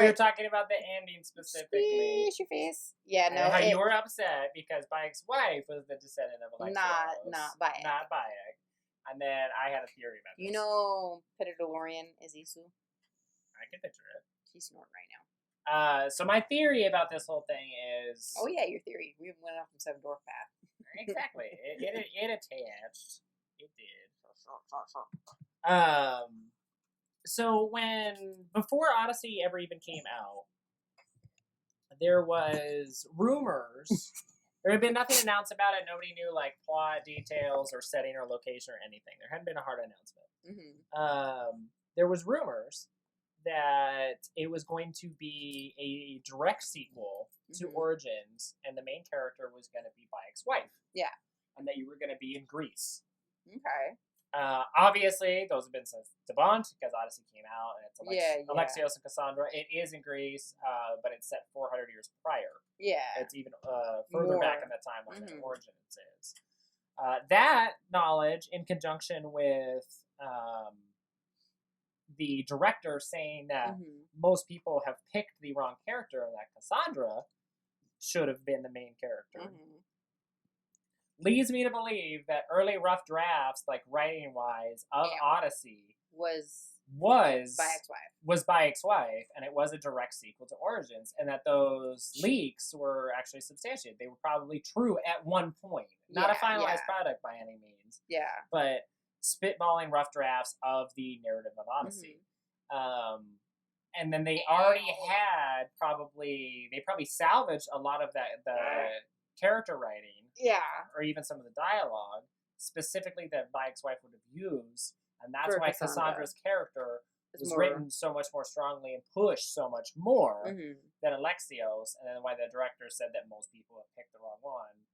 We were talking about the ending specifically.
Squeeze your face. Yeah, no.
How you were upset because Bayek's wife was the descendant of Alexios.
Not Bayek.
Not Bayek. And then I had a theory about this.
You know Peter DeLorean is Isu?
I can picture it.
He's snorting right now.
So my theory about this whole thing is...
Oh, yeah, your theory. We went off the Seven Dwarf path.
Exactly. It attached. It did. So before Odyssey ever even came out, there was rumors. There had been nothing announced about it. Nobody knew like plot details or setting or location or anything. There hadn't been a hard announcement.
Mm-hmm.
There was rumors that it was going to be a direct sequel to Origins, and the main character was going to be Bayek's wife.
Yeah.
And that you were going to be in Greece.
Okay.
Obviously, those have been since debunked because Odyssey came out and it's Alexios and Kassandra. It is in Greece, but it's set 400 years prior.
Yeah.
It's even further back in the timeline than Origins is. That knowledge, in conjunction with the director saying that most people have picked the wrong character and that Kassandra should have been the main character. Leads me to believe that early rough drafts, like writing-wise, of Odyssey was Bayek's wife, and it was a direct sequel to Origins, and that those leaks were actually substantiated. They were probably true at one point. Not a finalized product by any means. Yeah. But spitballing rough drafts of the narrative of Odyssey. And then they already had they probably salvaged a lot of the character writing. Yeah. Or even some of the dialogue, specifically that Bayek's wife would have used. And that's why Cassandra's character was written so much more strongly and pushed so much more than Alexios. And then why the director said that most people have picked the wrong one.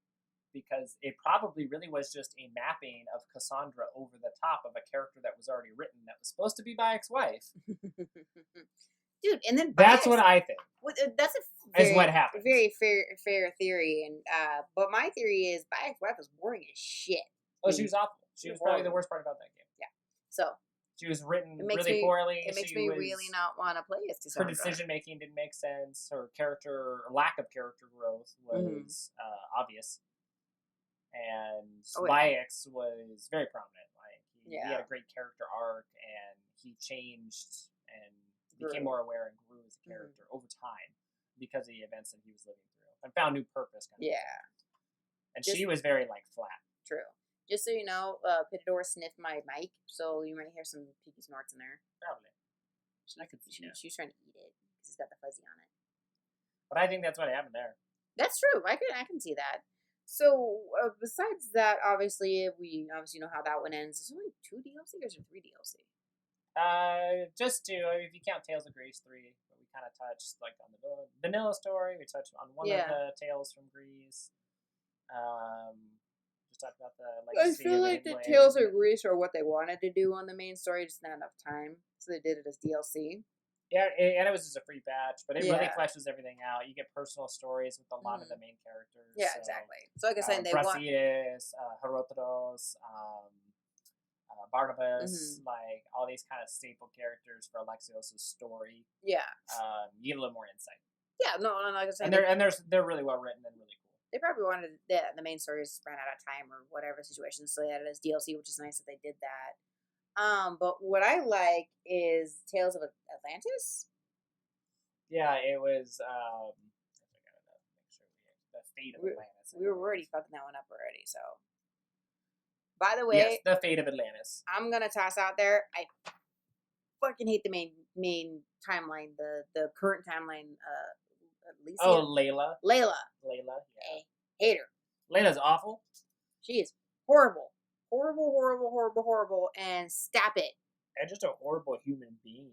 Because it probably really was just a mapping of Kassandra over the top of a character that was already written that was supposed to be Bayek's wife.
Dude, and then
that's what I think.
That's
what happened.
Very fair theory, and but my theory is Bayek's wife was boring as shit.
Oh, she was awful. She was probably the worst part about that game.
Yeah. So
she was written really poorly.
It makes me really not want to play as Cassandra.
Her decision making didn't make sense. Her lack of character growth was obvious. And
Oh,
Lyx was very prominent. Like he
Yeah.
had a great character arc, and he changed and became
Grew.
more aware and grew as a character over time because of the events that he was living through, and found new purpose. Kind of
Yeah.
and
Just-
she was very like flat.
True. Just so you know, Pitador sniffed my mic, so you might hear some peaky smarts in there.
Probably. I could see
She,
that.
she's trying to eat it because it's got the fuzzy on it.
But I think that's what happened there.
That's true. I can see that. So besides that, obviously we know how that one ends. There's only 2 DLCs or 3 DLC.
Just 2. If you count Tales of Greece, 3. But we kind of touched like on the vanilla story. We touched on one of the tales from Greece. Just talked about the legacy.
I feel like the Tales of Greece are what they wanted to do on the main story, just not enough time, so they did it as DLC.
Yeah, and it was just a free batch, but it really
Yeah.
fleshes everything out. You get personal stories with a lot of the main characters.
Yeah, exactly. So like I said, they want.
Brasidas, Herodotus, Barnabas, like all these kind of staple characters for Alexios' story.
Yeah.
You get a little more insight.
Yeah, no, like I said,
And they're really well written and really cool.
they probably wanted the main stories ran out of time or whatever situation, so they added it as DLC, which is nice that they did that. But what I like is Tales of Atlantis.
Yeah, it was. I gotta make sure the Fate of Atlantis.
We were already fucking that one up already. So, by the way,
yes, the Fate of Atlantis.
I'm gonna toss out there. I fucking hate the main timeline, the current timeline. Alicia?
Oh, Layla.
Yeah.
Yeah.
I hate her.
Layla's awful.
She is horrible. Horrible, and stop it.
And just a horrible human being.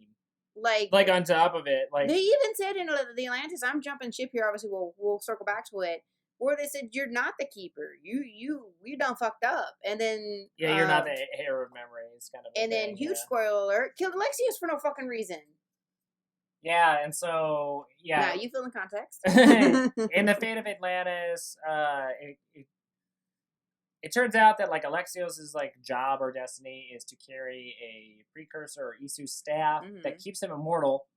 Like
on top of it, like
they even said in the Atlantis. I'm jumping ship here. Obviously, we'll circle back to it. Where they said you're not the keeper. You done fucked up, and then
you're not the heir of memories, kind of.
And then huge spoiler alert: killed Alexios for no fucking reason.
Yeah, and so
Now you fill in context.
In the Fate of Atlantis, it turns out that like Alexios' like job or destiny is to carry a precursor or Isu's staff that keeps him immortal.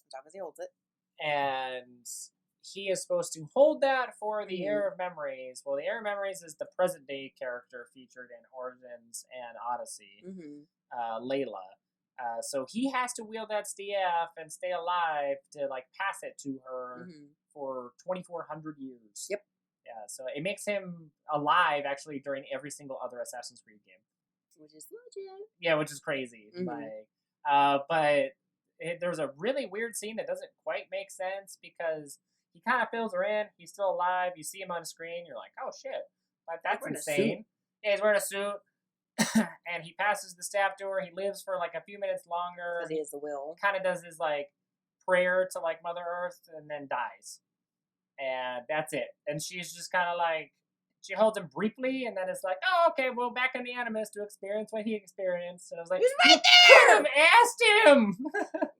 Sometimes he holds it.
And he is supposed to hold that for the Heir of Memories. Well, the Heir of Memories is the present day character featured in Origins and Odyssey, Layla. So he has to wield that staff and stay alive to like pass it to her for 2,400 years.
Yep.
Yeah, so it makes him alive actually during every single other Assassin's Creed game.
Which is legit.
Yeah, which is crazy. But there's a really weird scene that doesn't quite make sense because he kind of fills her in. He's still alive. You see him on screen. You're like, oh shit, like that's insane. Yeah, he's wearing a suit, and he passes the staff to her. He lives for like a few minutes longer.
Because he has the will.
Kind of does his like prayer to like Mother Earth, and then dies. And that's it. And she's just kind of like, she holds him briefly, and then it's like, oh, okay, well, back in the Animus to experience what he experienced. And I was like,
he's right there!
Could have asked him!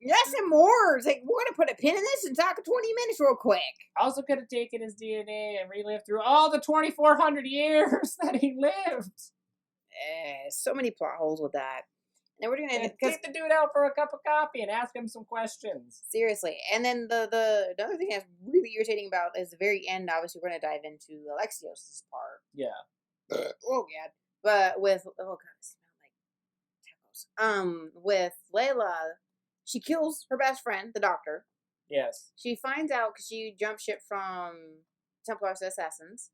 Yes, and more. It's like, we're going to put a pin in this and talk 20 minutes real quick.
Also could have taken his DNA and relived through all the 2,400 years that he lived.
So many plot holes with that. And then we're going to
take the dude out for a cup of coffee and ask him some questions.
Seriously. And then the another thing that's really irritating about is the very end. Obviously, we're going to dive into Alexios' part.
Yeah.
Oh god. But with it smelled like tacos. With Layla, she kills her best friend, the doctor.
Yes.
She finds out because she jumped ship from Templars to Assassins.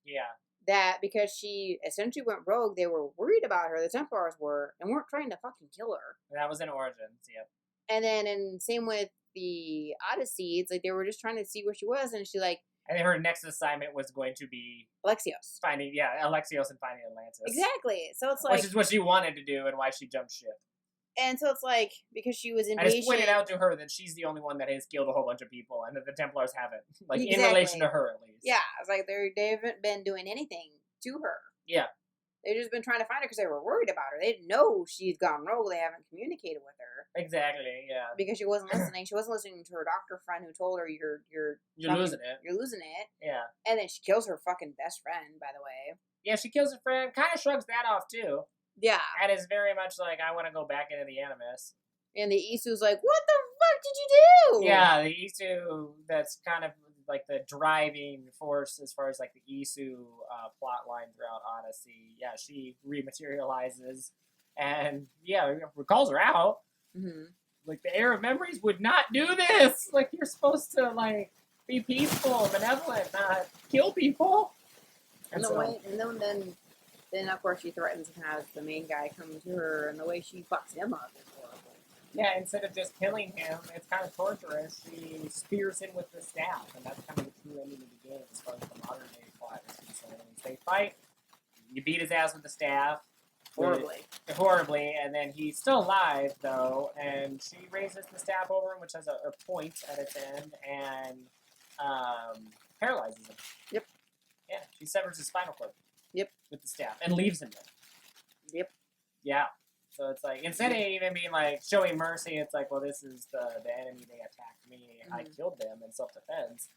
Yeah.
That because she essentially went rogue, they were worried about her, the Templars were, and weren't trying to fucking kill her.
That was in Origins, yep.
And then, same with the Odyssey, it's like they were just trying to see where she was, and she like...
And her next assignment was going to be...
Alexios.
Alexios and finding Atlantis.
Exactly. So it's like...
Which is what she wanted to do and why she jumped ship.
And so it's like, because she was impatient...
I just pointed out to her that she's the only one that has killed a whole bunch of people and that the Templars haven't. Like,
exactly.
In relation to her, at least.
Yeah, it's like they haven't been doing anything to her.
Yeah.
They've just been trying to find her because they were worried about her. They didn't know she'd gone rogue. They haven't communicated with her.
Exactly, yeah.
Because she wasn't listening. She wasn't listening to her doctor friend who told her, you're
losing it.
You're losing it.
Yeah.
And then she kills her fucking best friend, by the way.
Yeah, she kills her friend. Kind of shrugs that off, too.
Yeah.
And is very much like, I want to go back into the Animus.
And the Isu's like, what the fuck did you do?
Yeah, the Isu that's kind of like the driving force as far as like the Isu plot line throughout Odyssey. Yeah, she rematerializes and calls her out.
Mm-hmm.
Like the Heir of Memories would not do this. Like you're supposed to like be peaceful, benevolent, not kill people.
And then of course she threatens and has the main guy come to her, and the way she fucks him up is horrible.
Yeah, instead of just killing him, it's kind of torturous. She spears him with the staff, and that's kind of the true ending of the game as far as the modern day plot is concerned. They fight, you beat his ass with the staff. Horribly, and then he's still alive, though, and she raises the staff over him, which has a point at its end, and paralyzes him.
Yep.
Yeah, she severs his spinal cord.
Yep.
With the staff, and leaves him there.
Yep.
Yeah. So it's like, instead of even being like, showing mercy, it's like, well, this is the enemy, they attacked me, I killed them in self-defense.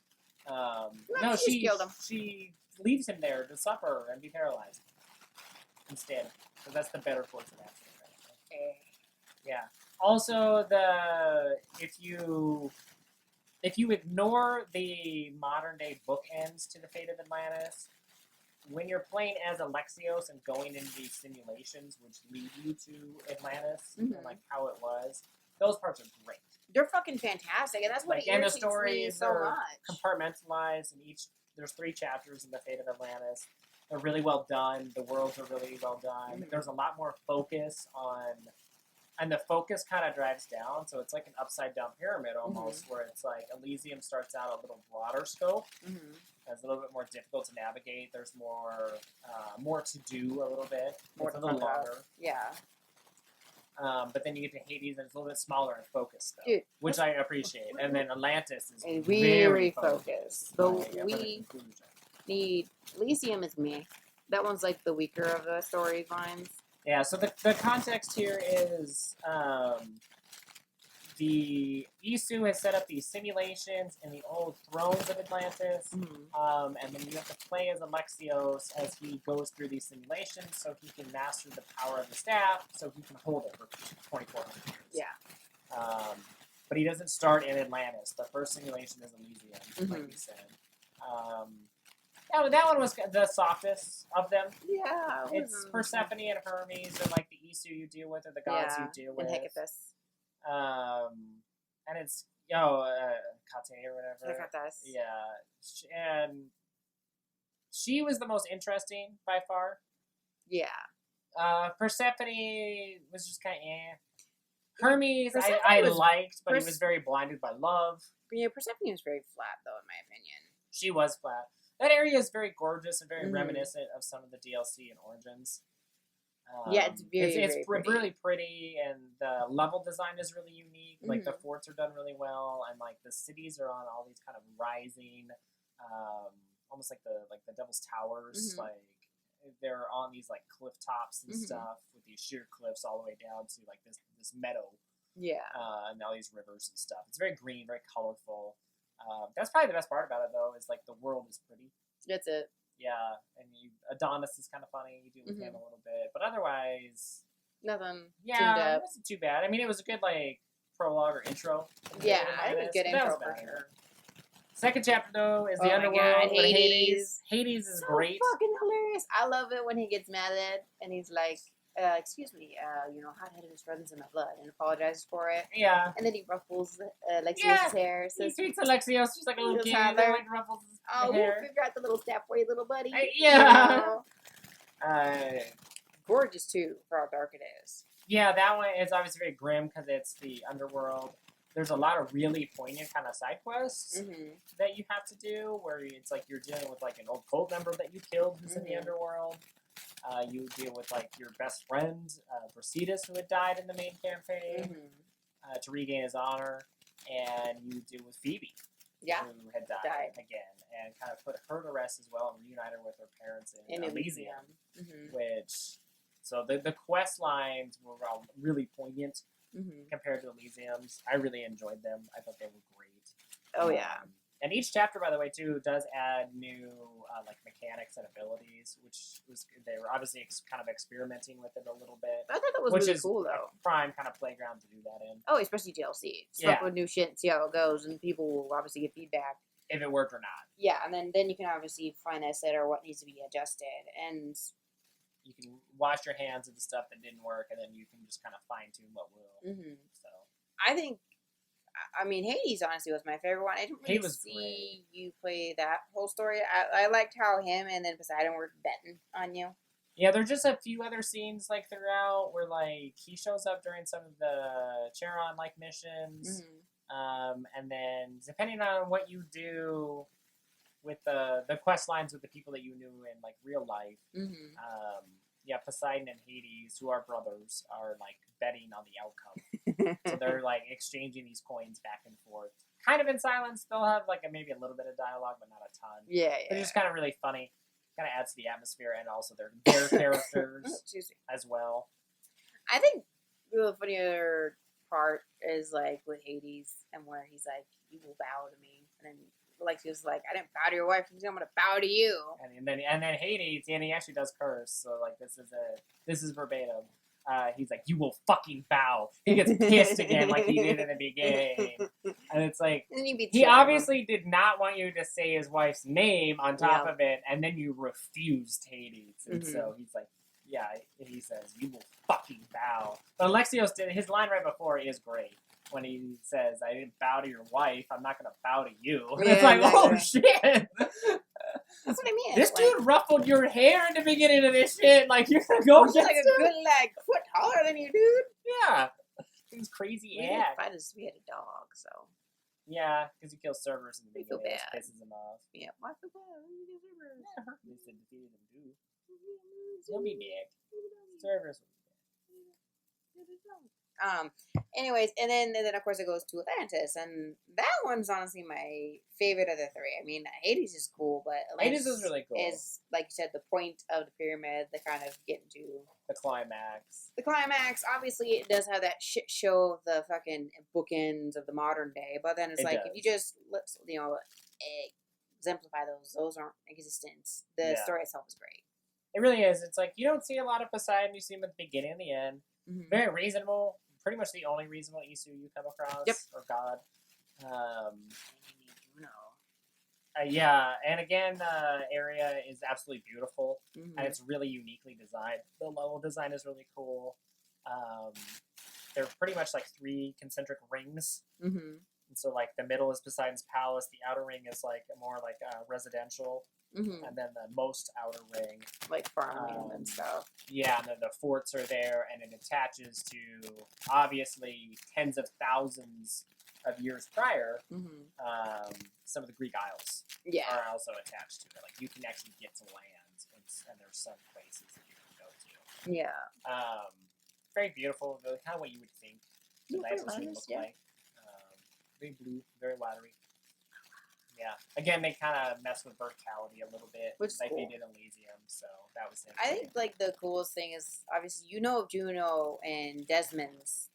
No, she
killed him.
She leaves him there to suffer and be paralyzed instead. So that's the better course of action. Right? Yeah. Also, if you ignore the modern day bookends to the Fate of Atlantis, when you're playing as Alexios and going into these simulations, which lead you to Atlantis and like how it was, those parts are great.
They're fucking fantastic, and that's what
and the
irritates me
stories
so
are
much.
Compartmentalized, and there's 3 chapters in the Fate of Atlantis. They're really well done. The worlds are really well done. There's a lot more focus and the focus kind of drives down, so it's like an upside down pyramid almost, where it's like Elysium starts out a little broader scope. It's a little bit more difficult to navigate. There's more to do a little bit. It's a little longer.
Yeah.
But then you get to Hades, and it's a little bit smaller and focused, though,
Dude,
which I appreciate. And then Atlantis is
very focused. So
Yeah,
we need Elysium is me. That one's like the weaker of the storylines.
Yeah, so the context here is the Isu has set up these simulations in the old thrones of Atlantis, and then you have to play as Alexios as he goes through these simulations so he can master the power of the staff, so he can hold it for 2,400 years.
Yeah.
But he doesn't start in Atlantis. The first simulation is Elysium, like we said. That one was the softest of them.
Yeah.
It's Persephone and Hermes, and like the Isu you deal with, or the gods you deal with.
And Hecate.
And it's Kate or whatever.
Hecate.
Yeah, and she was the most interesting by far.
Yeah.
Persephone was just kind of Hermes I liked, but he was very blinded by love.
Yeah, Persephone was very flat, though, in my opinion.
She was flat. That area is very gorgeous and very reminiscent of some of the DLC in Origins.
It's very pretty.
Really pretty, and the level design is really unique. Like the forts are done really well, and like the cities are on all these kind of rising, almost like the Devil's Towers. Like they're on these like cliff tops and stuff with these sheer cliffs all the way down to like this meadow. Yeah. And all these rivers and stuff. It's very green, very colorful. That's probably the best part about it, though, is like the world is pretty.
That's it.
Yeah, and Adonis is kind of funny. You deal with him a little bit, but otherwise,
nothing.
Yeah, it wasn't too bad. I mean, it was a good like prologue or intro.
Yeah, I think it was a good intro for sure.
Second chapter though is the underworld with Hades. Hades is great.
Fucking hilarious. I love it when he gets mad at and he's like, excuse me, hot-headedness runs in my blood, and apologizes for it. Yeah. And then he ruffles Alexios' hair.
He treats Alexios just like a little kid. Like ruffles his hair.
We'll figure out the little step for you, little buddy. Gorgeous, too, for how dark it is.
Yeah, that one is obviously very grim because it's the underworld. There's a lot of really poignant kind of side quests that you have to do, where it's like you're dealing with like an old cult member that you killed who's in the underworld. You deal with like your best friend, Brasidas, who had died in the main campaign, to regain his honor, and you deal with Phoebe, who had died again, and kind of put her to rest as well, and reunite her with her parents in Elysium, so the quest lines were all really poignant compared to Elysium's. I really enjoyed them. I thought they were great.
Oh yeah.
And each chapter, by the way, too, does add new like mechanics and abilities, they were obviously kind of experimenting with it a little bit.
I thought that was really cool, though.
Prime kind of playground to do that in.
Oh, especially DLC. Stuff with new shit and see how it goes, and people will obviously get feedback.
if it worked or not.
Yeah, and then you can obviously finesse it or what needs to be adjusted, and
you can wash your hands of the stuff that didn't work, and then you can just kind of fine tune what will.
Mm-hmm.
So
I think, I mean, Hades honestly was my favorite one. I didn't really see
great.
you play that whole story. I liked how him and then Poseidon were betting on you.
Yeah, there's just a few other scenes like throughout where like he shows up during some of the Charon like missions, and then depending on what you do with the quest lines with the people that you knew in like real life, yeah, Poseidon and Hades, who are brothers, are like betting on the outcome. So they're like exchanging these coins back and forth, kind of in silence. They'll have like maybe a little bit of dialogue, but not a ton.
Yeah.
It's just kind of really funny. Kind of adds to the atmosphere and also their characters as well.
I think the funnier part is like with Hades and where he's like, "You will bow to me," and then Alexios like, "I didn't bow to your wife. I'm gonna bow to you."
And then Hades, and he actually does curse. So like this is verbatim. He's like, "You will fucking bow." He gets pissed again, like he did in the beginning, and it's like he obviously did not want you to say his wife's name on top of it, and then you refused Hades, and so he's like, "Yeah," he says, "You will fucking bow." But Alexios did his line right before is great when he says, "I didn't bow to your wife. I'm not gonna bow to you." Yeah, it's like, exactly. Oh shit.
That's what I mean.
This dude ruffled your hair in the beginning of this shit. Like, you're gonna go against
like a good, like, foot taller than you, dude.
Yeah. He's crazy ass.
We had a dog, so.
Yeah, because he kills servers in the beginning.
It
pisses him off.
Yeah, why feel bad?
Yeah, at least they defeated him, too. He'll be big. Servers will be big.
Anyways, and then of course it goes to Atlantis, and that one's honestly my favorite of the three. I mean, Hades is cool, but Atlantis
is really cool.
Is, like you said, the point of the pyramid, the kind of get into
the climax.
The climax, obviously, it does have that shit show of the fucking bookends of the modern day, but then it's like, if you just, exemplify those aren't existent. The story itself is great.
It really is. It's like, you don't see a lot of Poseidon. You see him at the beginning and the end. Mm-hmm. Very reasonable. Pretty much the only reasonable Isu you come across.
Yep.
Or god. Yeah, and again, area is absolutely beautiful, and it's really uniquely designed. The level design is really cool. They're pretty much like 3 concentric rings. And so, like, the middle is Poseidon's palace. The outer ring is, like, more like residential. And then the most outer ring.
Like farmland and stuff.
Yeah, and then the forts are there, and it attaches to, obviously, tens of thousands of years prior. Some of the Greek Isles are also attached to it. Like, you can actually get to land, and there's some places that you can go to.
Yeah.
Very beautiful. Really kind of what you would think the Atlantis would look like. Very blue, very watery. Yeah. Again, they kind of mess with verticality a little bit,
which is
like
cool.
They did Elysium, so that was
I think, like, the coolest thing is, obviously, Juno and Desmond's,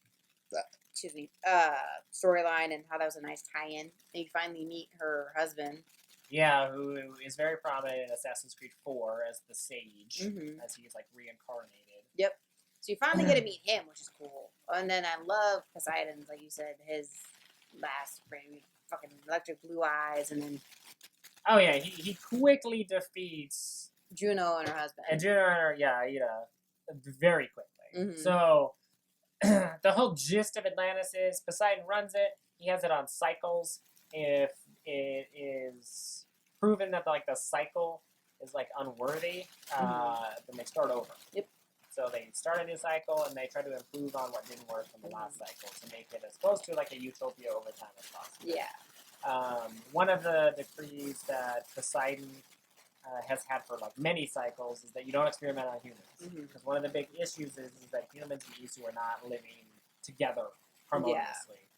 storyline and how that was a nice tie-in. And you finally meet her husband.
Yeah, who is very prominent in Assassin's Creed 4 as the Sage, as he's, like, reincarnated.
Yep. So you finally get to meet him, which is cool. And then I love Poseidon's, like you said, his last fucking electric blue eyes, and then...
Oh, yeah, he quickly defeats...
Juno and her husband.
And Juno and her, very quickly. So, the whole gist of Atlantis is Poseidon runs it. He has it on cycles. If it is proven that, like, the cycle is, like, unworthy, then they start over.
Yep.
So they start a new cycle, and they try to improve on what didn't work from the last cycle to make it as close to, like, a utopia over time as possible.
Yeah.
One of the decrees that Poseidon has had for, like, many cycles is that you don't experiment on humans. Because one of the big issues is that humans and Isu are not living together harmoniously.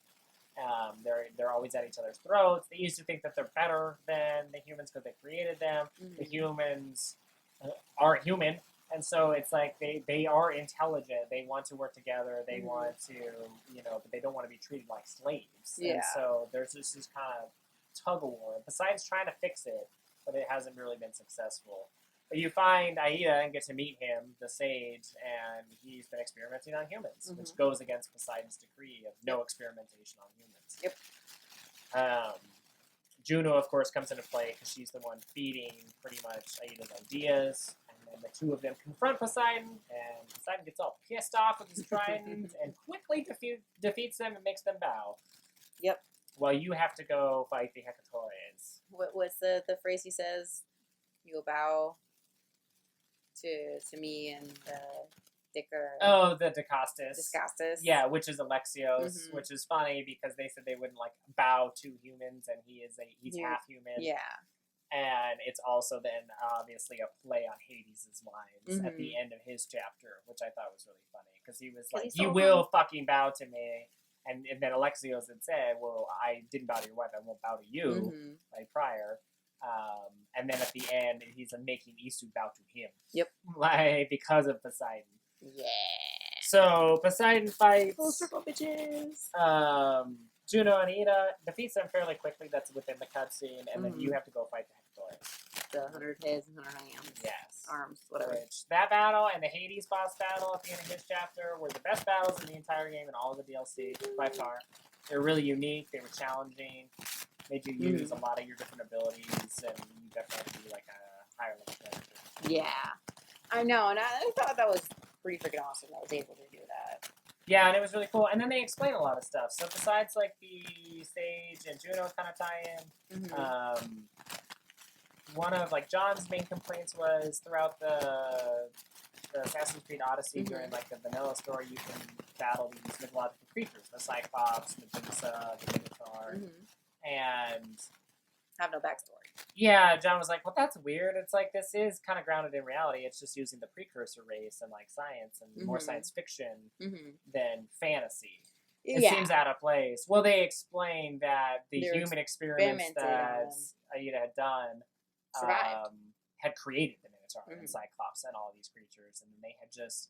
They're always at each other's throats. They used to think that they're better than the humans because they created them. The humans are human. And so it's like they are intelligent. They want to work together. They want to, but they don't want to be treated like slaves.
Yeah.
And so there's this kind of tug of war. Besides trying to fix it, but it hasn't really been successful. But you find Aida and get to meet him, the sage, and he's been experimenting on humans, which goes against Poseidon's decree of no experimentation on humans.
Yep.
Juno, of course, comes into play because she's the one feeding pretty much Aida's ideas. And then the two of them confront Poseidon, and Poseidon gets all pissed off with his trident and quickly defeats them and makes them bow.
Yep.
Well, you have to go fight the Hecatores.
What's the phrase he says? You will bow to me and Dicker.
Oh, the Dicastus.
Discastus.
Yeah, which is Alexios, which is funny because they said they wouldn't like bow to humans, and he's half human.
Yeah.
And it's also then obviously a play on Hades' lines at the end of his chapter, which I thought was really funny because he was like, "You will fucking bow to me." And then Alexios had said, well, I didn't bow to your wife, I won't bow to you, like prior. And then at the end, he's making Isu bow to him.
Yep.
Like, because of Poseidon.
Yeah.
So, Poseidon fights.
Full circle, bitches.
Juno and Ida defeats them fairly quickly. That's within the cutscene. And then you have to go fight the Hecatores.
The 100 heads and 100 hands.
Yes.
Arms, whatever.
Which, that battle and the Hades boss battle at the end of his chapter were the best battles in the entire game and all of the DLC, by far. They were really unique. They were challenging. Made you use a lot of your different abilities, and you definitely have to be like a higher level character.
Yeah. I know, and I thought that was pretty freaking awesome that I was able to do that.
Yeah, and it was really cool. And then they explain a lot of stuff. So besides like the Sage and Juno kind of tie in, one of like John's main complaints was throughout the Assassin's Creed Odyssey during like the vanilla story, you can battle these mythological creatures, the Cyclops, Medusa, the Minotaur, and
have no backstory.
Yeah, John was like, well, that's weird. It's like, this is kind of grounded in reality. It's just using the precursor race and like science and more science fiction than fantasy. It seems out of place. Well, they explained that the human experiments that Aida had done had created the Minotaur and Cyclops and all these creatures, and they had just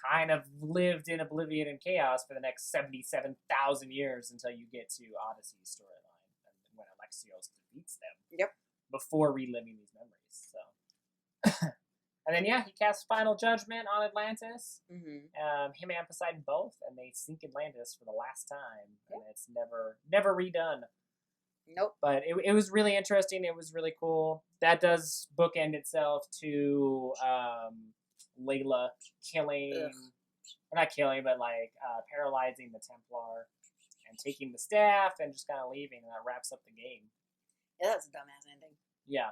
kind of lived in oblivion and chaos for the next 77,000 years until you get to Odyssey's storyline, and when Alexios defeats them.
Yep.
Before reliving these memories, so. And then, he casts Final Judgment on Atlantis. Him and Poseidon both, and they sink Atlantis for the last time, and it's never redone.
Nope.
But it was really interesting. It was really cool. That does bookend itself to Layla killing, not killing, but like paralyzing the Templar and taking the staff and just kind of leaving, and that wraps up the game.
Yeah, that's a dumbass ending.
Yeah.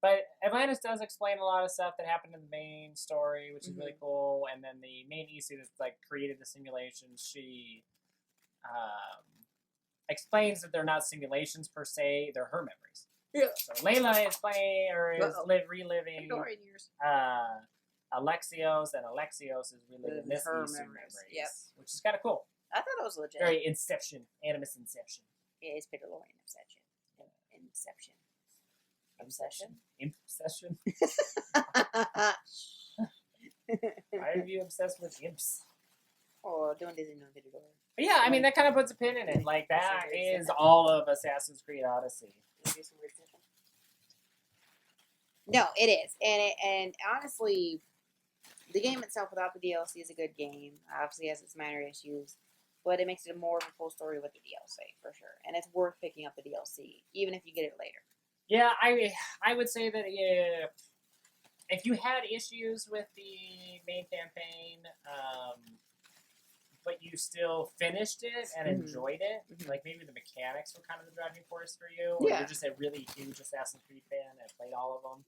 But Atlantis does explain a lot of stuff that happened in the main story, which is really cool. And then the main EC that's like created the simulations, she explains that they're not simulations per se, they're her memories.
Yeah.
So Layla is playing, or is reliving Alexios, and Alexios is reliving this EC memories.
Yep.
Which is kind of cool.
I thought that was legit.
Very Inception, Animus Inception.
Yeah, it's Pitalorean Inception. Inception. Obsession?
Obsession? Why are you obsessed with imps?
Oh, don't Disney no video.
Yeah, I mean, that kind of puts a pin in it. Like, that is all of Assassin's Creed Odyssey.
No, it is. And honestly, the game itself without the DLC is a good game. Obviously, it has its minor issues. But it makes it more of a full story with the DLC, for sure. And it's worth picking up the DLC, even if you get it later.
Yeah, I would say that if you had issues with the main campaign, but you still finished it and enjoyed it, like maybe the mechanics were kind of the driving force for you, or you're just a really huge Assassin's Creed fan and played all of them,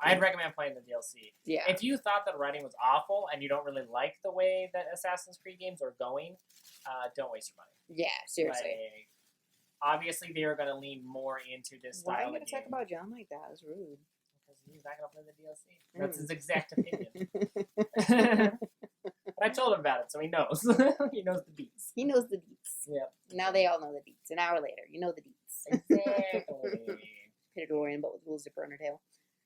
I'd recommend playing the DLC.
Yeah.
If you thought that writing was awful and you don't really like the way that Assassin's Creed games are going, don't waste your money.
Yeah, seriously.
Like, obviously, they are going to lean more into this style.
Why are you going to talk about John like that? It's rude.
Because he's not going to play the DLC. That's his exact opinion. But I told him about it, so he knows. He knows the beats.
He knows the deets.
Yep.
Now they all know the deets. An hour later, you know the deets.
Exactly.
Pitadorian, but with a little zipper on her tail.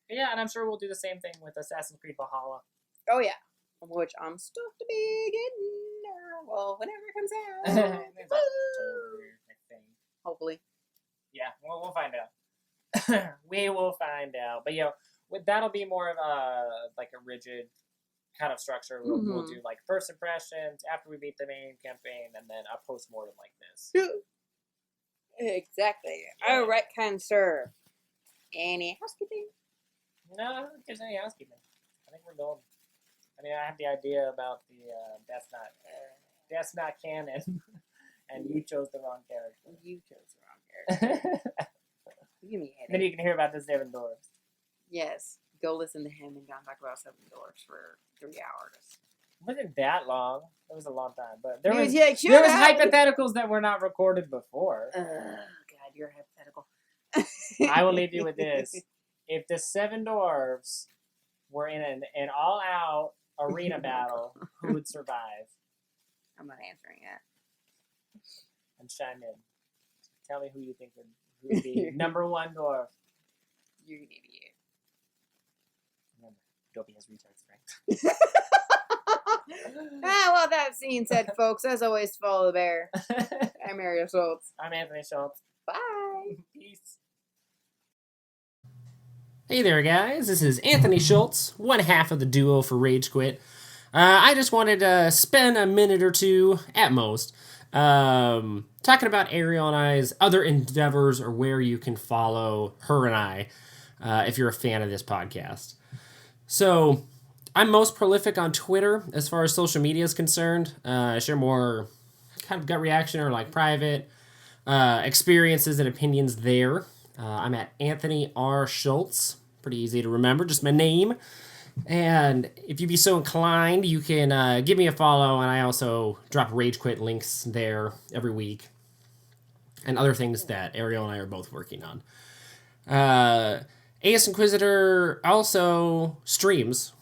Yeah, and I'm sure we'll do the same thing with Assassin's Creed Valhalla.
Oh, yeah. Which I'm stoked to be getting, well, whenever it comes out.
I think.
Hopefully.
Yeah, we'll find out. We will find out. But, that'll be more of a rigid kind of structure. We'll do, like, first impressions after we beat the main campaign, and then a post-mortem like this.
Exactly.
Yeah.
All right, kind sir. Any housekeeping?
No, I don't think there's any housekeeping. I think we're golden. I mean, I have the idea about the that's not canon, and you chose the wrong character.
You chose the wrong character. Give me a headache.
Then you can hear about the 7 dwarves.
Yes. Go listen to him and John talk about 7 doors for 3 hours.
It wasn't that long. It was a long time, but there
Dude,
was
yeah,
there was hypotheticals that were not recorded before.
God, you're hypothetical.
I will leave you with this: if the 7 dwarves were in an all-out arena battle, who would survive?
I'm not answering that.
And chime in. Tell me who you think would be number 1 dwarf.
You're an idiot.
Remember, Dopey has retard strength.
Well, that being said, folks, as always, follow the bear. I'm Ariel Schultz.
I'm Anthony Schultz.
Bye.
Peace.
Hey there, guys. This is Anthony Schultz, one half of the duo for Rage Quit. I just wanted to spend a minute or two, at most, talking about Ariel and I's other endeavors or where you can follow her and I if you're a fan of this podcast. So, I'm most prolific on Twitter as far as social media is concerned. I share more kind of gut reaction or like private experiences and opinions there. I'm at Anthony R. Schultz. Pretty easy to remember, just my name. And if you'd be so inclined, you can give me a follow, and I also drop Rage Quit links there every week. And other things that Ariel and I are both working on. ASInquisitor also streams,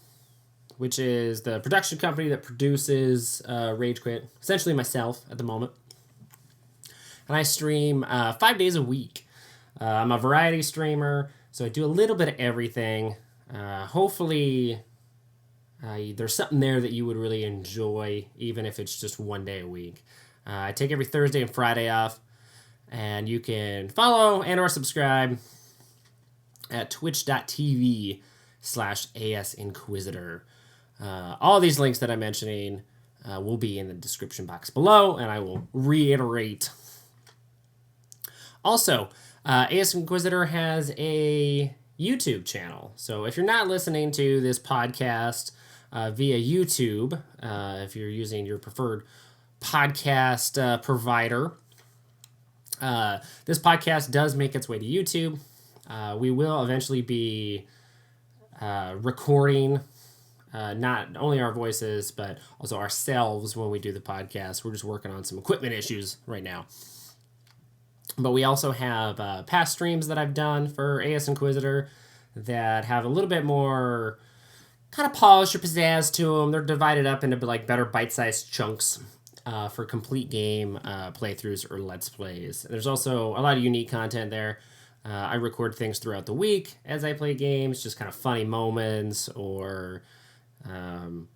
which is the production company that produces Rage Quit, essentially myself at the moment. And I stream 5 days a week. I'm a variety streamer, so I do a little bit of everything. Hopefully, there's something there that you would really enjoy, even if it's just 1 day a week. I take every Thursday and Friday off, and you can follow and or subscribe at twitch.tv/ASInquisitor. All these links that I'm mentioning will be in the description box below, and I will reiterate. Also, ASInquisitor has a YouTube channel. So if you're not listening to this podcast via YouTube, if you're using your preferred podcast provider, this podcast does make its way to YouTube. We will eventually be recording not only our voices, but also ourselves when we do the podcast. We're just working on some equipment issues right now. But we also have past streams that I've done for ASInquisitor that have a little bit more kind of polish or pizzazz to them. They're divided up into like better bite-sized chunks for complete game playthroughs or Let's Plays. There's also a lot of unique content there. I record things throughout the week as I play games, just kind of funny moments or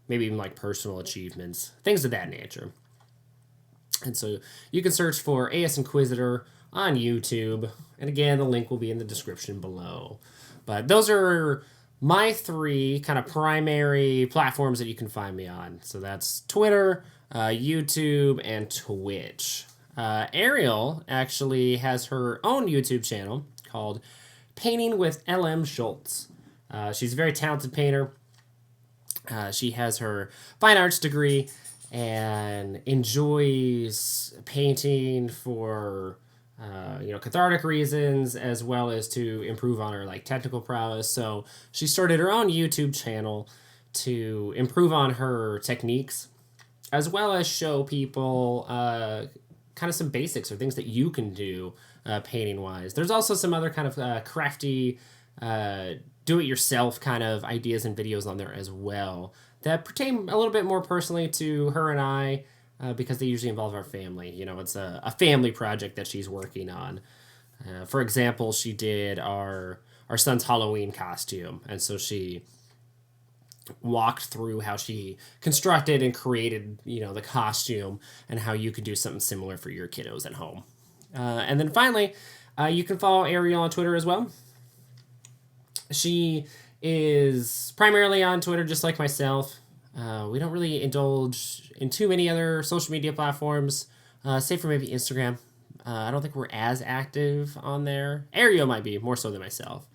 maybe even like personal achievements, things of that nature. And so you can search for ASInquisitor on YouTube. And again, the link will be in the description below. But those are my 3 kind of primary platforms that you can find me on. So that's Twitter, YouTube, and Twitch. Ariel actually has her own YouTube channel called Painting with LM Schultz. She's a very talented painter. She has her fine arts degree and enjoys painting for cathartic reasons, as well as to improve on her like technical prowess. So she started her own YouTube channel to improve on her techniques, as well as show people kind of some basics or things that you can do painting wise. There's also some other kind of crafty do-it-yourself kind of ideas and videos on there as well that pertain a little bit more personally to her and I, because they usually involve our family. You know, it's a family project that she's working on. For example, she did our son's Halloween costume, and so she walked through how she constructed and created, the costume and how you could do something similar for your kiddos at home. And then finally, you can follow Ariel on Twitter as well. She is primarily on Twitter, just like myself. We don't really indulge in too many other social media platforms, save for maybe Instagram. I don't think we're as active on there. Ariel might be, more so than myself.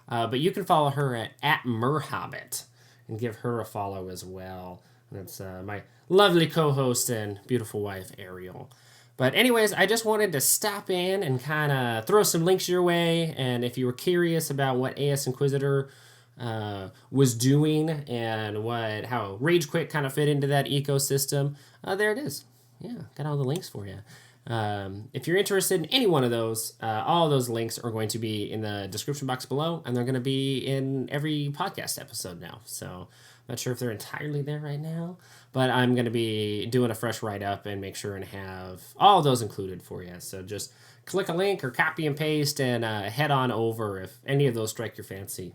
But you can follow her at Merhobbit and give her a follow as well. That's my lovely co-host and beautiful wife, Ariel. But anyways, I just wanted to stop in and kind of throw some links your way. And if you were curious about what ASInquisitor was doing and how Rage Quit kind of fit into that ecosystem, there it is. Yeah, got all the links for you. If you're interested in any one of those, all of those links are going to be in the description box below, and they're going to be in every podcast episode now. So not sure if they're entirely there right now, but I'm going to be doing a fresh write-up and make sure and have all of those included for you. So just click a link or copy and paste and head on over if any of those strike your fancy.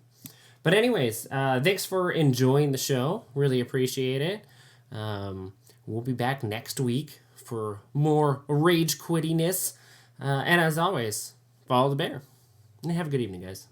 But anyways, thanks for enjoying the show. Really appreciate it. We'll be back next week for more rage quittiness. And as always, follow the bear. And have a good evening, guys.